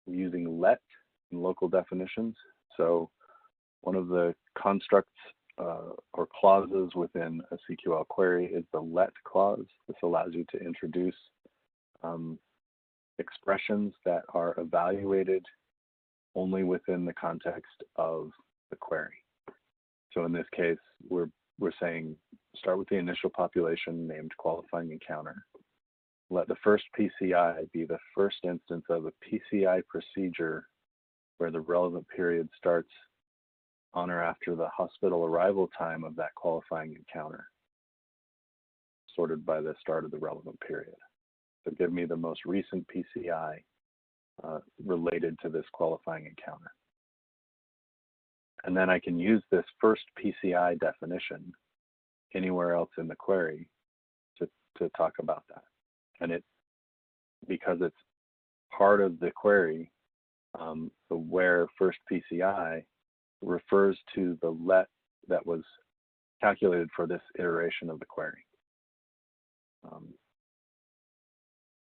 using let in local definitions. So one of the constructs or clauses within a CQL query is the let clause. This allows you to introduce expressions that are evaluated only within the context of the query. So in this case, we're saying start with the initial population named qualifying encounter. Let the first PCI be the first instance of a PCI procedure where the relevant period starts on or after the hospital arrival time of that qualifying encounter, sorted by the start of the relevant period. So give me the most recent PCI related to this qualifying encounter. And then I can use this first PCI definition anywhere else in the query to talk about that. And because it's part of the query, the where first PCI refers to the let that was calculated for this iteration of the query.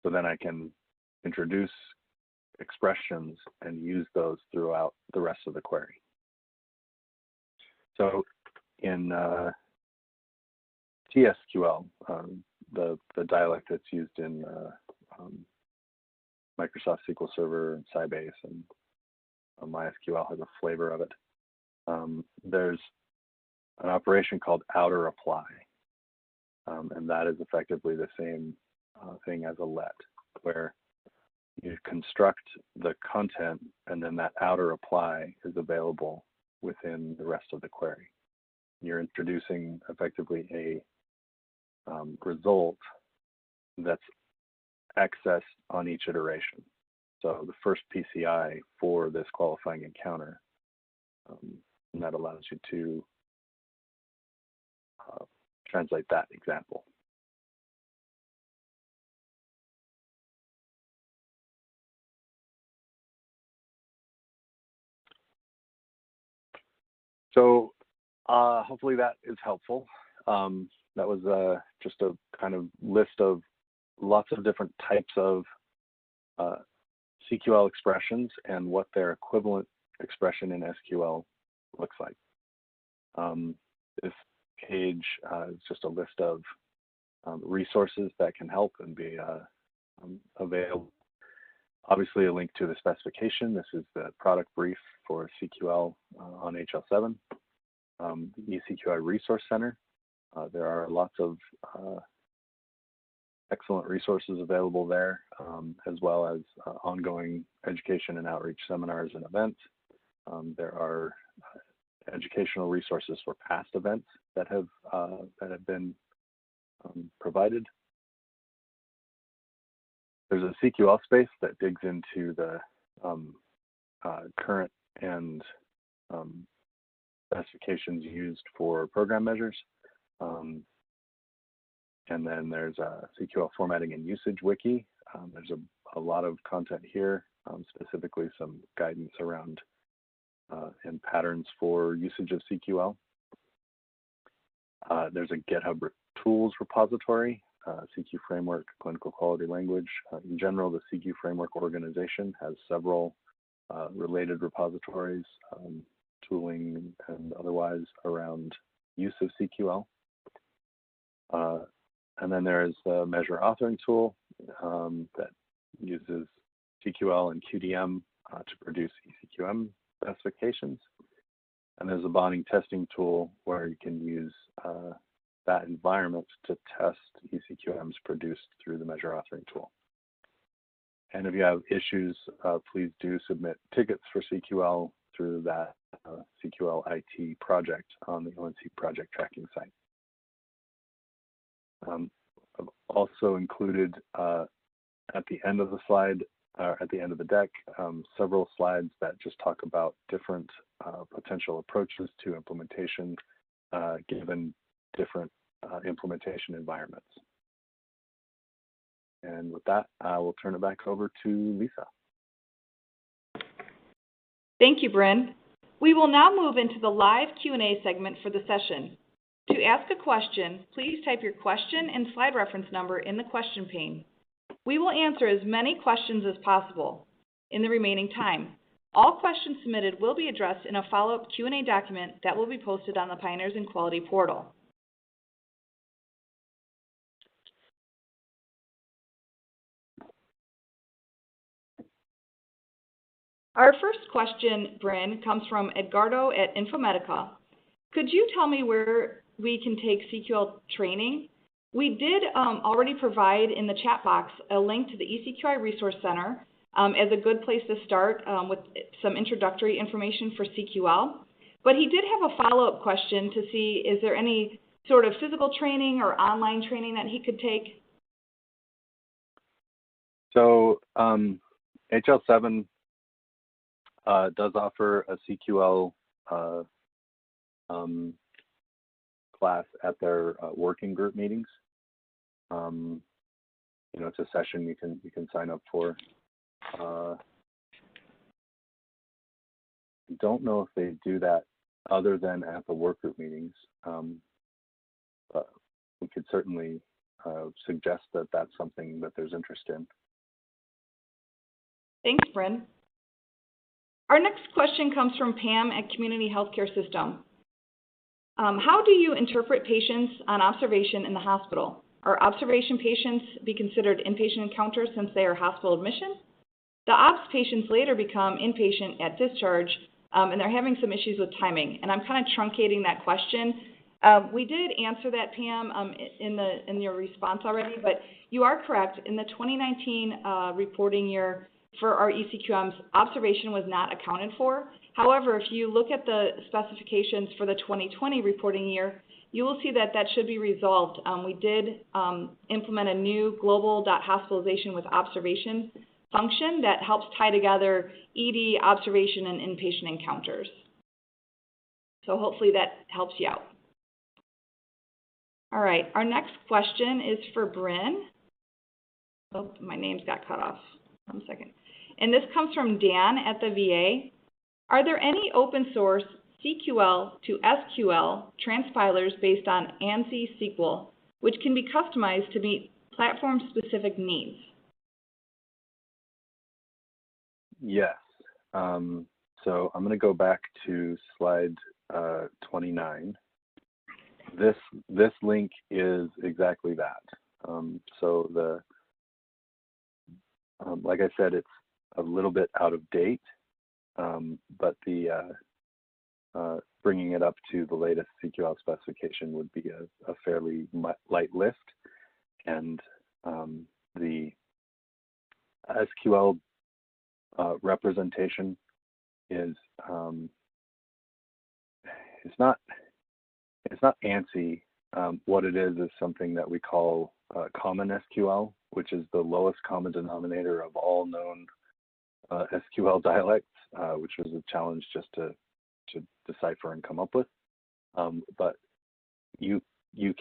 So then I can introduce expressions and use those throughout the rest of the query. So in TSQL, the dialect that's used in Microsoft SQL Server and Sybase, and MySQL has a flavor of it. There's an operation called outer apply, and that is effectively the same thing as a let, where you construct the content and then that outer apply is available within the rest of the query. You're introducing effectively a result that's accessed on each iteration. So the first PCI for this qualifying encounter, and that allows you to translate that example. So hopefully that is helpful. That was just a kind of list of lots of different types of CQL expressions and what their equivalent expression in SQL looks like. This page is just a list of resources that can help and be available. Obviously, a link to the specification. This is the product brief for CQL on HL7. The eCQI Resource Center. There are lots of excellent resources available there, as well as ongoing education and outreach seminars and events. There are educational resources for past events that have been provided. There's a CQL space that digs into the current and specifications used for program measures. And then there's a CQL Formatting and Usage Wiki. There's a lot of content here, specifically some guidance around and patterns for usage of CQL. There's a GitHub Tools repository, CQ Framework, Clinical Quality Language. In general, the CQ Framework organization has several related repositories, tooling and otherwise around use of CQL. And then there's the Measure Authoring tool that uses CQL and QDM to produce eCQM specifications. And there's a bonding testing tool where you can use that environment to test eCQMs produced through the Measure Authoring tool. And if you have issues, please do submit tickets for CQL through that CQL IT project on the ONC project tracking site. I've also included at the end of the slide, at the end of the deck, several slides that just talk about different potential approaches to implementation given different implementation environments. And with that, I will turn it back over to Lisa. Thank you, Brynn. We will now move into the live Q&A segment for the session. To ask a question, please type your question and slide reference number in the question pane. We will answer as many questions as possible in the remaining time. All questions submitted will be addressed in a follow-up Q&A document that will be posted on the Pioneers in Quality portal. Our first question, Brynn, comes from Edgardo at Infomedica. Could you tell me where we can take CQL training? We did already provide in the chat box a link to the eCQI Resource Center as a good place to start with some introductory information for CQL. But he did have a follow-up question to see, is there any sort of physical training or online training that he could take? So HL7 does offer a CQL class at their working group meetings. You know, it's a session you can sign up for. I don't know if they do that other than at the work group meetings, but we could certainly suggest that that's something that there's interest in. Thanks, Brynn. Our next question comes from Pam at Community Healthcare System. How do you interpret patients on observation in the hospital? Are observation patients be considered inpatient encounters since they are hospital admission? The ops patients later become inpatient at discharge, and they're having some issues with timing. And I'm kind of truncating that question. We did answer that, Pam, in your response already, but you are correct. In the 2019 reporting year for our eCQMs, observation was not accounted for. However, if you look at the specifications for the 2020 reporting year, you will see that that should be resolved. We did implement a new global.hospitalization with observation function that helps tie together ED, observation, and inpatient encounters. So hopefully that helps you out. All right, our next question is for Brynn. Oh, my name's got cut off. 1 second. And this comes from Dan at the VA. Are there any open source CQL to SQL transpilers based on ANSI SQL, which can be customized to meet platform-specific needs? Yes. So I'm going to go back to slide 29. This link is exactly that. So the like I said, it's a little bit out of date, but the bringing it up to the latest CQL specification would be a fairly light lift, and the SQL representation is it's not ANSI. What it is something that we call common SQL, which is the lowest common denominator of all known SQL dialects, which was a challenge just to decipher and come up with. But you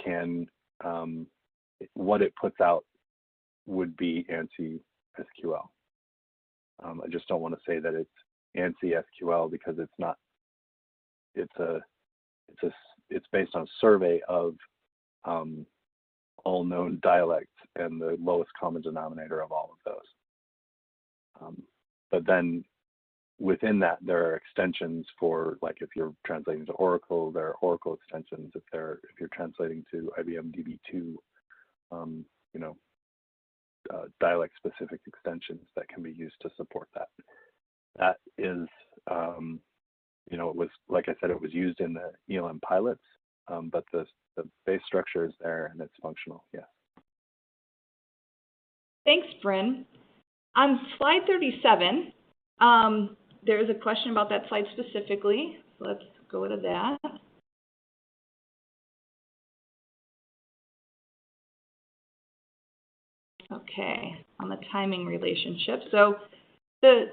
can what it puts out would be ANSI SQL. I just don't want to say that it's ANSI SQL because it's not. It's based on a survey of all known dialects and the lowest common denominator of all of those. But then within that, there are extensions for, like, if you're translating to Oracle, there are Oracle extensions. If you're translating to IBM DB2, dialect-specific extensions that can be used to support that. That is, it was, like I said, it was used in the ALM pilots, but the base structure is there and it's functional, yes. Thanks, Brynn. On slide 37, there's a question about that slide specifically. So let's go to that. Okay, on the timing relationship. So sorry,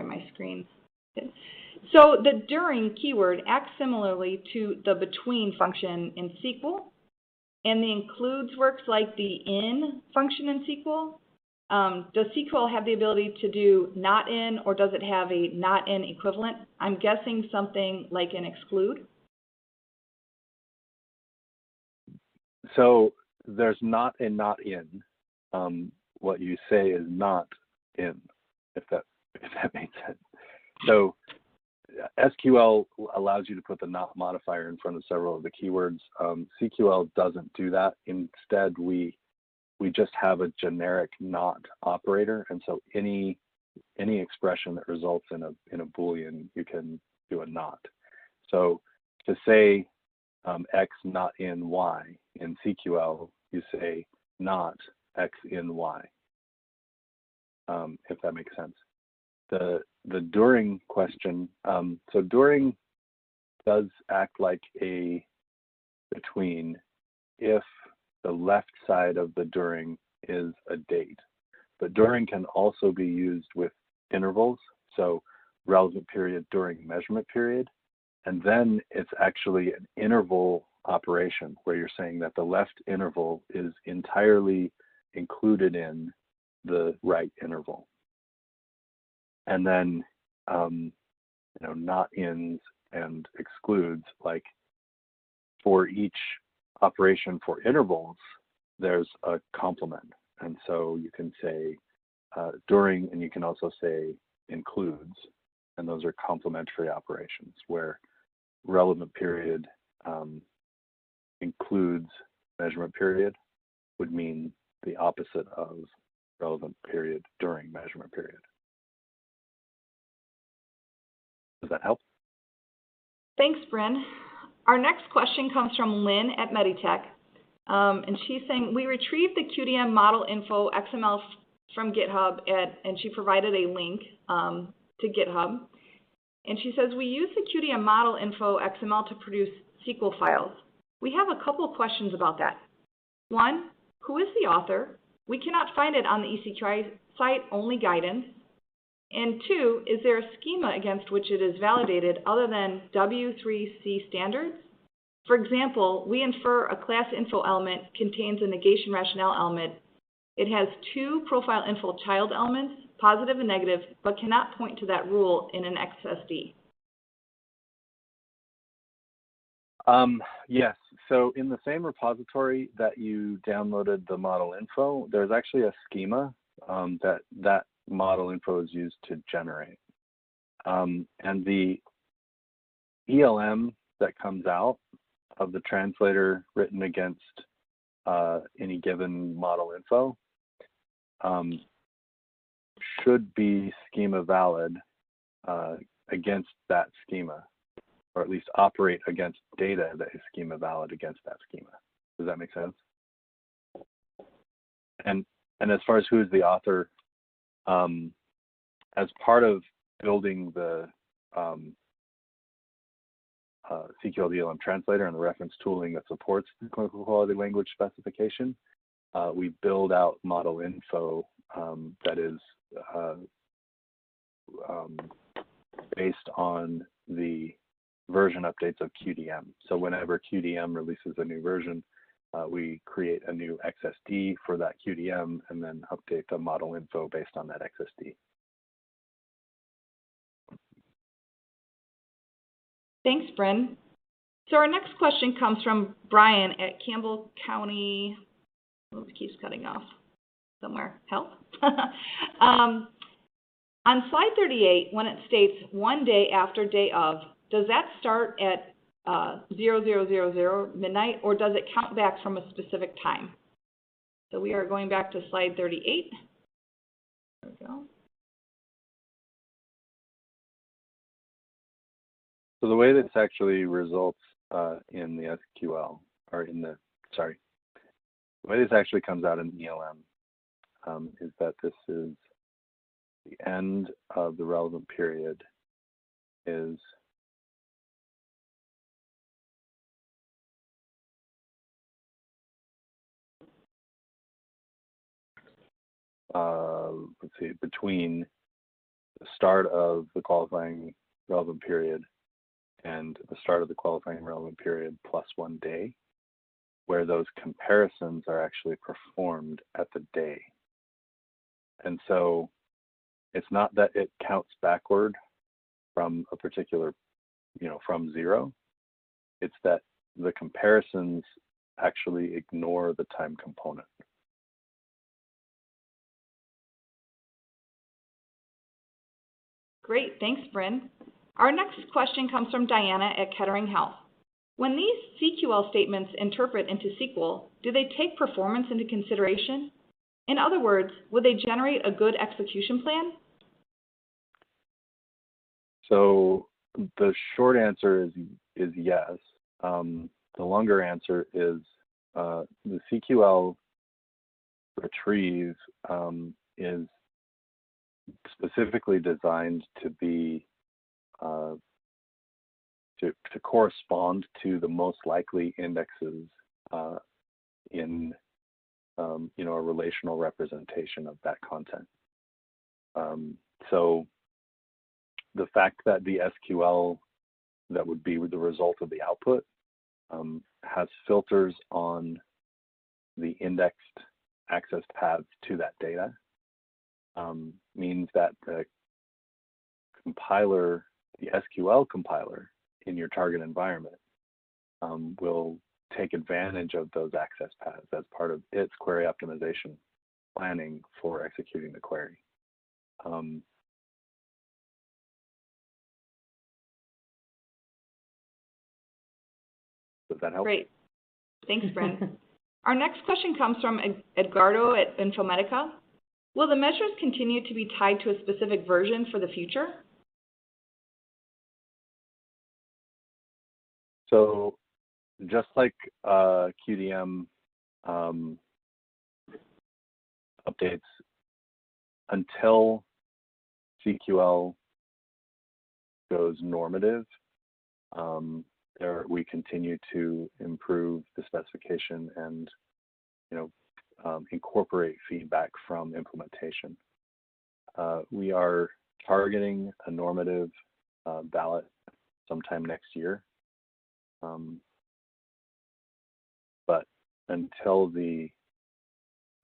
my screen. So the during keyword acts similarly to the between function in SQL, and the includes works like the in function in SQL. Does SQL have the ability to do not in, or does it have a not in equivalent? I'm guessing something like an exclude. So there's not and not in. What you say is not in, if that makes sense. So SQL allows you to put the not modifier in front of several of the keywords. CQL doesn't do that. Instead, we just have a generic not operator, and so any expression that results in a Boolean, you can do a not. So to say X not in Y in CQL, you say not X in Y, if that makes sense. The during question, so during does act like a between if the left side of the during is a date. But during can also be used with intervals, so relevant period during measurement period. And then it's actually an interval operation where you're saying that the left interval is entirely included in the right interval. And then, not ins and excludes, like for each operation for intervals, there's a complement. And so you can say during, and you can also say includes, and those are complementary operations where relevant period includes measurement period would mean the opposite of relevant period during measurement period. Does that help? Thanks, Brynn. Our next question comes from Lynn at Meditech, and she's saying, we retrieved the QDM model info XML from GitHub, and she provided a link to GitHub. And she says, we use the QDM model info XML to produce SQL files. We have a couple of questions about that. One, who is the author? We cannot find it on the eCQI site, only guidance. And two, is there a schema against which it is validated other than W3C standards? For example, we infer a class info element contains a negation rationale element. It has two profile info child elements, positive and negative, but cannot point to that rule in an XSD. Yes, so in the same repository that you downloaded the model info, there's actually a schema that model info is used to generate. And the ELM that comes out of the translator written against any given model info should be schema valid against that schema, or at least operate against data that is schema valid against that schema. Does that make sense? And as far as who is the author, as part of building the CQL ELM translator and the reference tooling that supports the clinical quality language specification, we build out model info that is based on the version updates of QDM. So whenever QDM releases a new version, we create a new XSD for that QDM and then update the model info based on that XSD. Thanks, Brynn. So our next question comes from Brian at Campbell County. Oh, it keeps cutting off somewhere. Help. On slide 38, when it states 1 day after day of, does that start at 0000 midnight, or does it count back from a specific time? So we are going back to slide 38. There we go. So the way this actually results in the SQL, or the way this actually comes out in ELM is that this is the end of the relevant period is let's see, between the start of the qualifying relevant period and the start of the qualifying relevant period plus 1 day, where those comparisons are actually performed at the day. And so it's not that it counts backward from a particular, from 0. It's that the comparisons actually ignore the time component. Great, thanks, Brynn. Our next question comes from Diana at Kettering Health. When these CQL statements interpret into SQL, do they take performance into consideration? In other words, would they generate a good execution plan? So the short answer is yes. The longer answer is the CQL retrieve is specifically designed to be to correspond to the most likely indexes in a relational representation of that content. So the fact that the SQL that would be the result of the output has filters on the indexed access paths to that data means that the compiler, the SQL compiler in your target environment will take advantage of those access paths as part of its query optimization planning for executing the query. Does that help? Great. Thanks, Brynn. Our next question comes from Edgardo at Infomedica. Will the measures continue to be tied to a specific version for the future? So just like QDM updates, until CQL goes normative, we continue to improve the specification and incorporate feedback from implementation. We are targeting a normative ballot sometime next year. But until the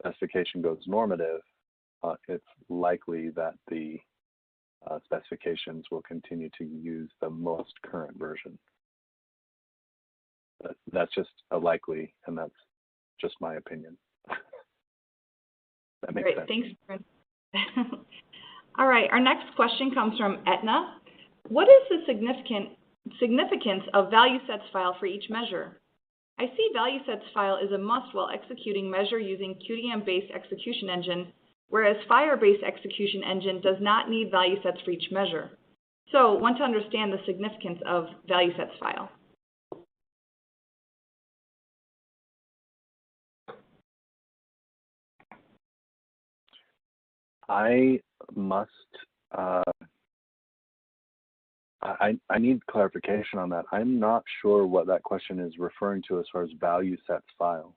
specification goes normative, it's likely that the specifications will continue to use the most current version. But that's just a likely, and that's just my opinion. That makes sense. Great, thanks, Brynn. All right, our next question comes from Etna. What is the significance of value sets file for each measure? I see value sets file is a must while executing measure using QDM-based execution engine, whereas Fire-based execution engine does not need value sets for each measure. So want to understand the significance of value sets file. I must, I need clarification on that. I'm not sure what that question is referring to as far as value sets file.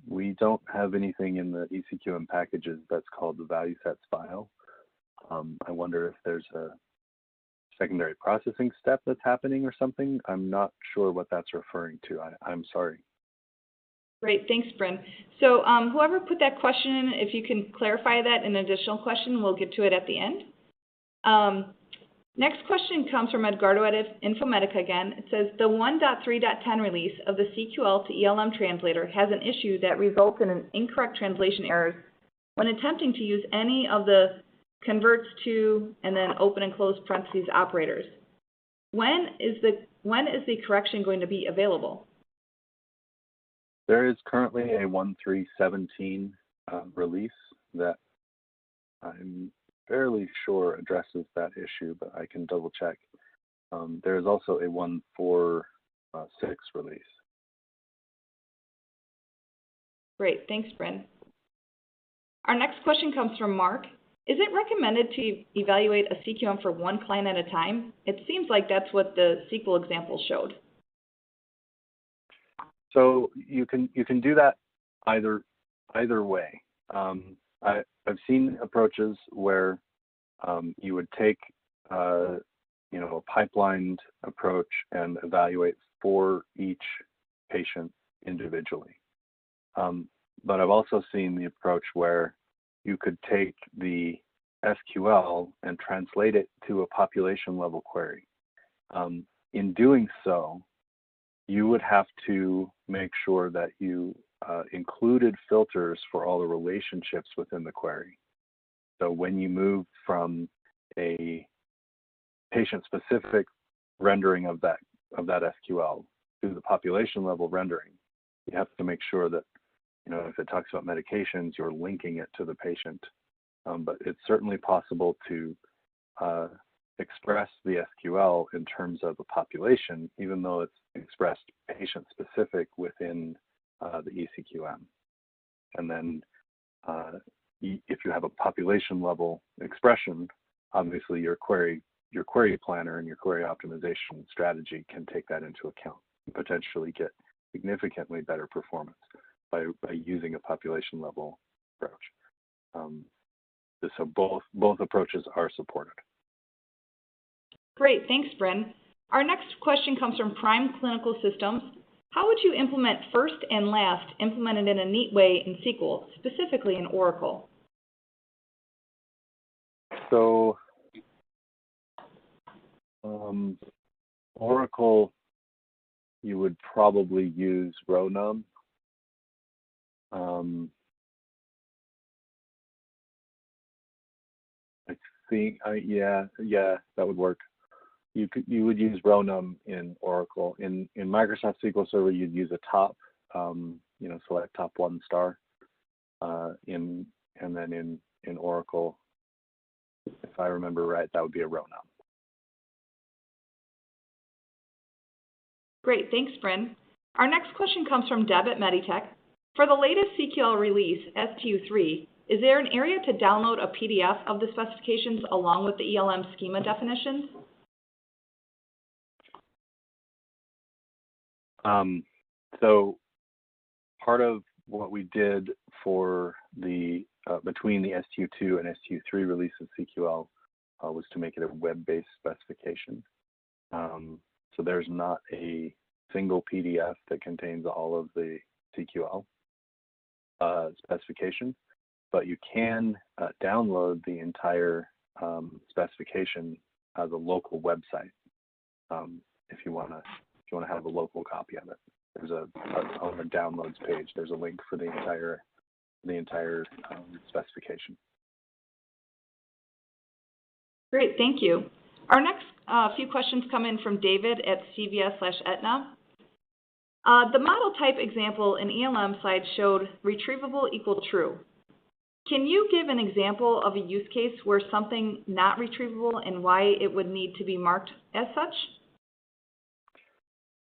We don't have anything in the eCQM packages that's called the value sets file. I wonder if there's a secondary processing step that's happening or something. I'm not sure what that's referring to. I'm sorry. Great, thanks, Brynn. So whoever put that question in, if you can clarify that in an additional question, we'll get to it at the end. Next question comes from Edgardo at Infomedica again. It says, the 1.3.10 release of the CQL to ELM translator has an issue that results in an incorrect translation errors when attempting to use any of the converts to and then open and close parentheses operators. When is the correction going to be available? There is currently a 1.3.17 release that I'm fairly sure addresses that issue, but I can double check. There is also a 1.4.6 release. Great, thanks, Brynn. Our next question comes from Mark. Is it recommended to evaluate a CQM for one client at a time? It seems like that's what the SQL example showed. So you can do that either way. I've seen approaches where you would take a pipelined approach and evaluate for each patient individually. But I've also seen the approach where you could take the SQL and translate it to a population level query. In doing so, you would have to make sure that you included filters for all the relationships within the query. So when you move from a patient-specific rendering of that SQL to the population level rendering, you have to make sure that, if it talks about medications, you're linking it to the patient. But it's certainly possible to express the SQL in terms of a population, even though it's expressed patient-specific within the eCQM. And then if you have a population level expression, obviously your query planner and your query optimization strategy can take that into account and potentially get significantly better performance by using a population level approach. So both approaches are supported. Great, thanks, Brynn. Our next question comes from Prime Clinical Systems. How would you implement first and last implemented in a neat way in SQL, specifically in Oracle? So Oracle, you would probably use row num. I think, yeah, that would work. You would use row num in Oracle. In Microsoft SQL Server, you'd use a top, select top 1 star. And then in Oracle, if I remember right, that would be a row num. Great, thanks, Brynn. Our next question comes from Deb at Meditech. For the latest CQL release, STU3, is there an area to download a PDF of the specifications along with the ELM schema definitions? So part of what we did for the between the STU2 and STU3 release of CQL was to make it a web-based specification. So there's not a single PDF that contains all of the CQL specification, but you can download the entire specification as a local website if you want to have a local copy of it. There's on the downloads page, there's a link for the entire specification. Great, thank you. Our next few questions come in from David at CVS/Aetna. The model type example in ELM slide showed retrievable equal true. Can you give an example of a use case where something not retrievable and why it would need to be marked as such?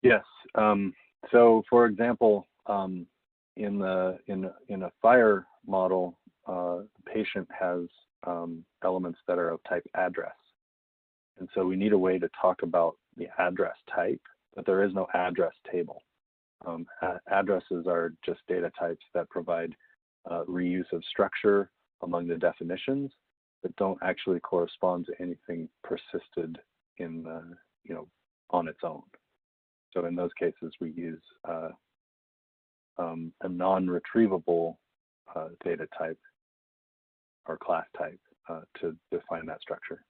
Yes. So, for example, in a fire model, the patient has elements that are of type address, and so we need a way to talk about the address type, but there is no address table. Addresses are just data types that provide reuse of structure among the definitions, but don't actually correspond to anything persisted in on its own. So in those cases, we use a non-retrievable data type or class type to define that structure.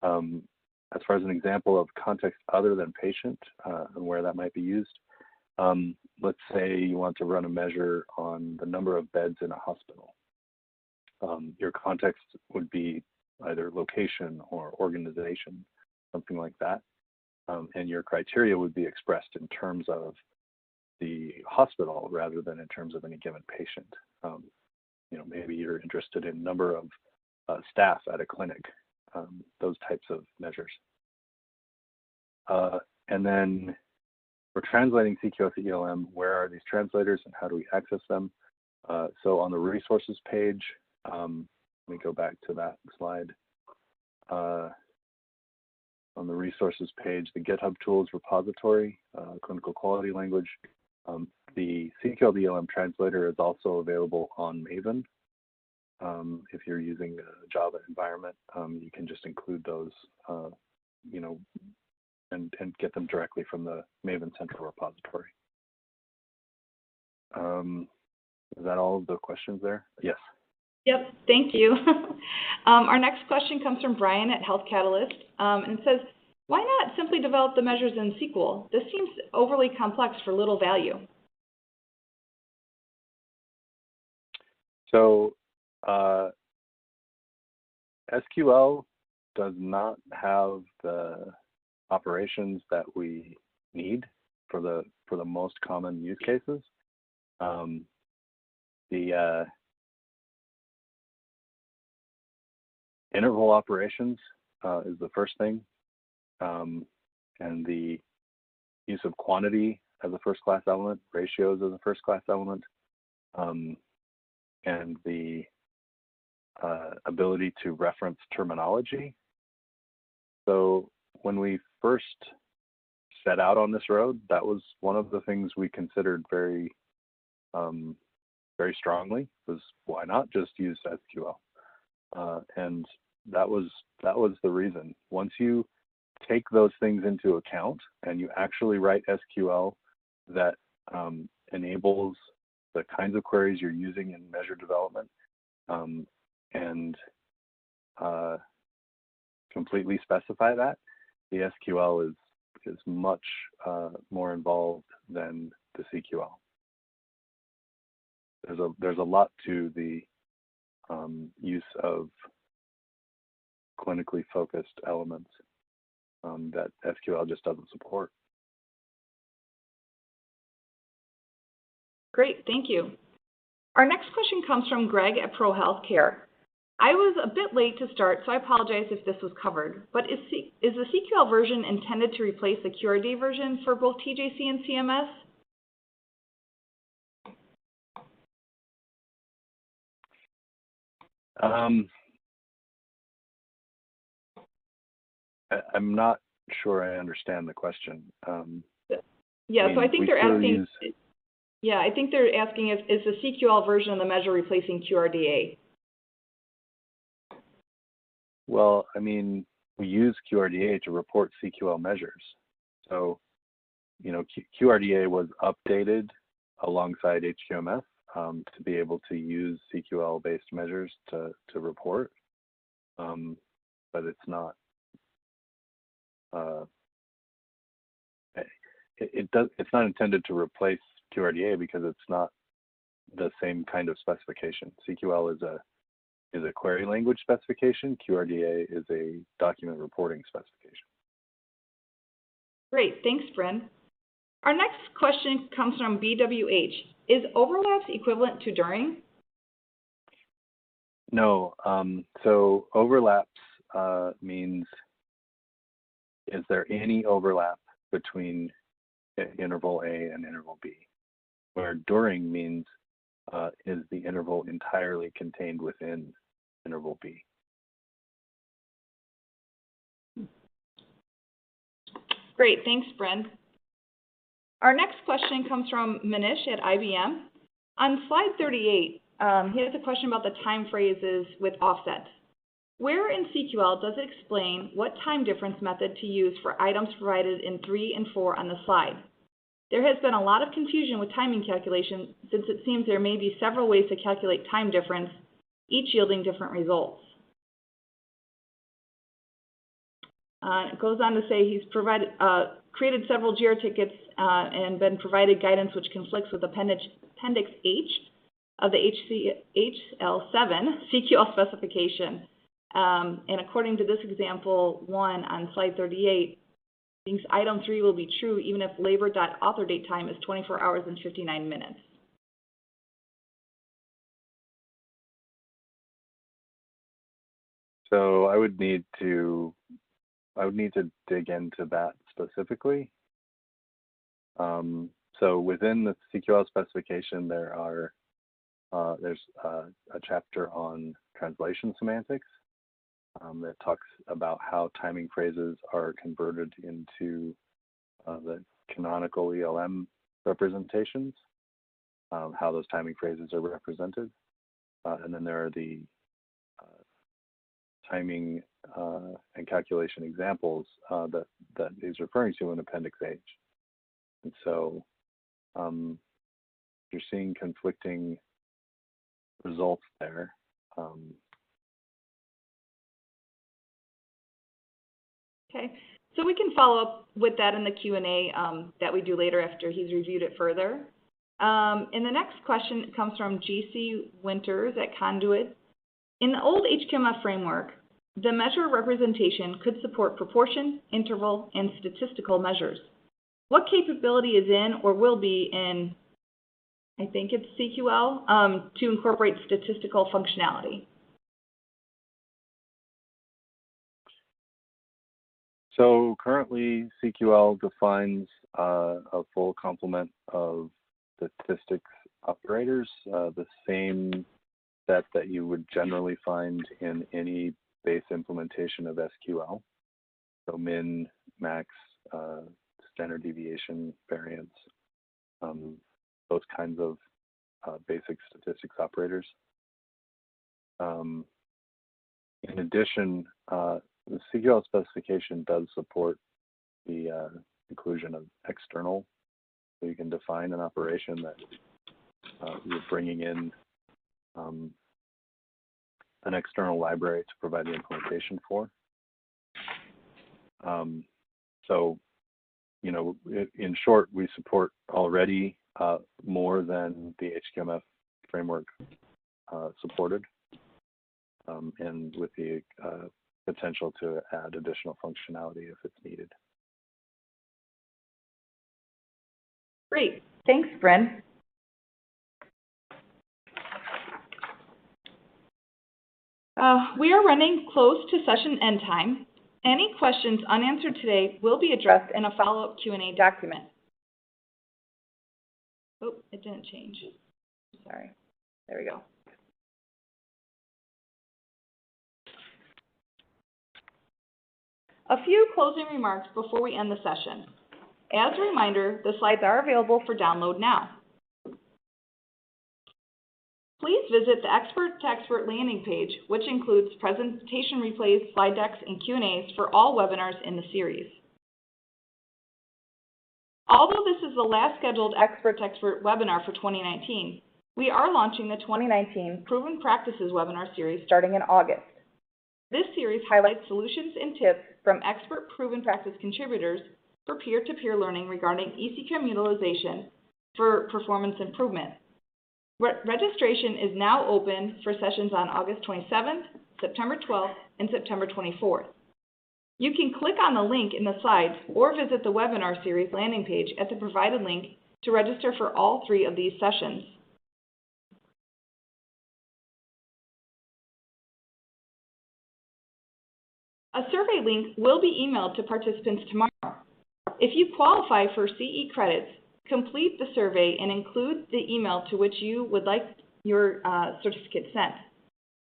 As far as an example of context other than patient and where that might be used, let's say you want to run a measure on the number of beds in a hospital. Your context would be either location or organization, something like that. And your criteria would be expressed in terms of the hospital rather than in terms of any given patient. Maybe you're interested in number of staff at a clinic, those types of measures. And then we're translating CQL to ELM. Where are these translators and how do we access them? So on the resources page, let me go back to that slide. On the resources page, the GitHub Tools repository, clinical quality language. The CQL ELM translator is also available on Maven. If you're using a Java environment, you can just include those, and get them directly from the Maven Central repository. Is that all of the questions there? Yes. Yep, thank you. Our next question comes from Brian at Health Catalyst, and it says, why not simply develop the measures in SQL? This seems overly complex for little value. So SQL does not have the operations that we need for the most common use cases. The interval operations is the first thing, and the use of quantity as a first-class element, ratios as a first-class element, and the ability to reference terminology. So when we first set out on this road, that was one of the things we considered very strongly, was why not just use SQL? And that was the reason. Once you take those things into account and you actually write SQL that enables the kinds of queries you're using in measure development, and completely specify that, the SQL is much more involved than the CQL. There's a lot to the use of clinically focused elements that SQL just doesn't support. Great, thank you. Our next question comes from Greg at Pro Healthcare. I was a bit late to start, so I apologize if this was covered, but is the CQL version intended to replace the QRD version for both TJC and CMS? I'm not sure I understand the question. Yeah, so I think they're asking. Yeah, I think they're asking is the CQL version of the measure replacing QRDA? Well, I mean, we use QRDA to report CQL measures. So, QRDA was updated alongside HQMS to be able to use CQL-based measures to report, but it's not. It's not intended to replace QRDA because it's not the same kind of specification. CQL is a query language specification. QRDA is a document reporting specification. Great, thanks, Brynn. Our next question comes from BWH. Is overlaps equivalent to during? No. So overlaps means, is there any overlap between interval A and interval B? Where during means, is the interval entirely contained within interval B? Great, thanks, Brynn. Our next question comes from Manish at IBM. On slide 38, he has a question about the time phrases with offsets. Where in CQL does it explain what time difference method to use for items provided in 3 and 4 on the slide? There has been a lot of confusion with timing calculation since it seems there may be several ways to calculate time difference, each yielding different results. It goes on to say he's created several JIRA tickets and been provided guidance which conflicts with Appendix H of the HL7 CQL specification. And according to this example 1 on slide 38, means item 3 will be true even if labor.author date time is 24 hours and 59 minutes. So I would need to dig into that specifically. So within the CQL specification, there's a chapter on translation semantics that talks about how timing phrases are converted into the canonical ELM representations, how those timing phrases are represented. And then there are the timing and calculation examples that he's referring to in Appendix H. And so you're seeing conflicting results there. Okay, so we can follow up with that in the Q&A that we do later after he's reviewed it further. And the next question comes from G.C. Winters at Conduit. In the old HQMF framework, the measure representation could support proportion, interval, and statistical measures. What capability is in or will be in, I think it's CQL, to incorporate statistical functionality? So currently, CQL defines a full complement of statistics operators, the same set that you would generally find in any base implementation of SQL. So min, max, standard deviation, variance, those kinds of basic statistics operators. In addition, the CQL specification does support the inclusion of external. So you can define an operation that you're bringing in an external library to provide the implementation for. So, you know, in short, we support already more than the HQMF framework supported, and with the potential to add additional functionality if it's needed. Great, thanks, Brynn. We are running close to session end time. Any questions unanswered today will be addressed in a follow-up Q&A document. Oh, it didn't change. Sorry. There we go. A few closing remarks before we end the session. As a reminder, the slides are available for download now. Please visit the Expert to Expert landing page, which includes presentation replays, slide decks, and Q&As for all webinars in the series. Although this is the last scheduled Expert to Expert webinar for 2019, we are launching the 2019 Proven Practices webinar series starting in August. This series highlights solutions and tips from expert proven practice contributors for peer-to-peer learning regarding eCQM utilization for performance improvement. Registration is now open for sessions on August 27th, September 12th, and September 24th. You can click on the link in the slides or visit the webinar series landing page at the provided link to register for all 3 of these sessions. A survey link will be emailed to participants tomorrow. If you qualify for CE credits, complete the survey and include the email to which you would like your certificate sent.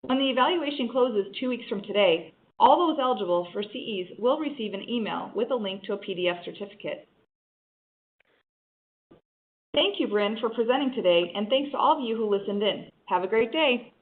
When the evaluation closes 2 weeks from today, all those eligible for CEs will receive an email with a link to a PDF certificate. Thank you, Brynn, for presenting today, and thanks to all of you who listened in. Have a great day.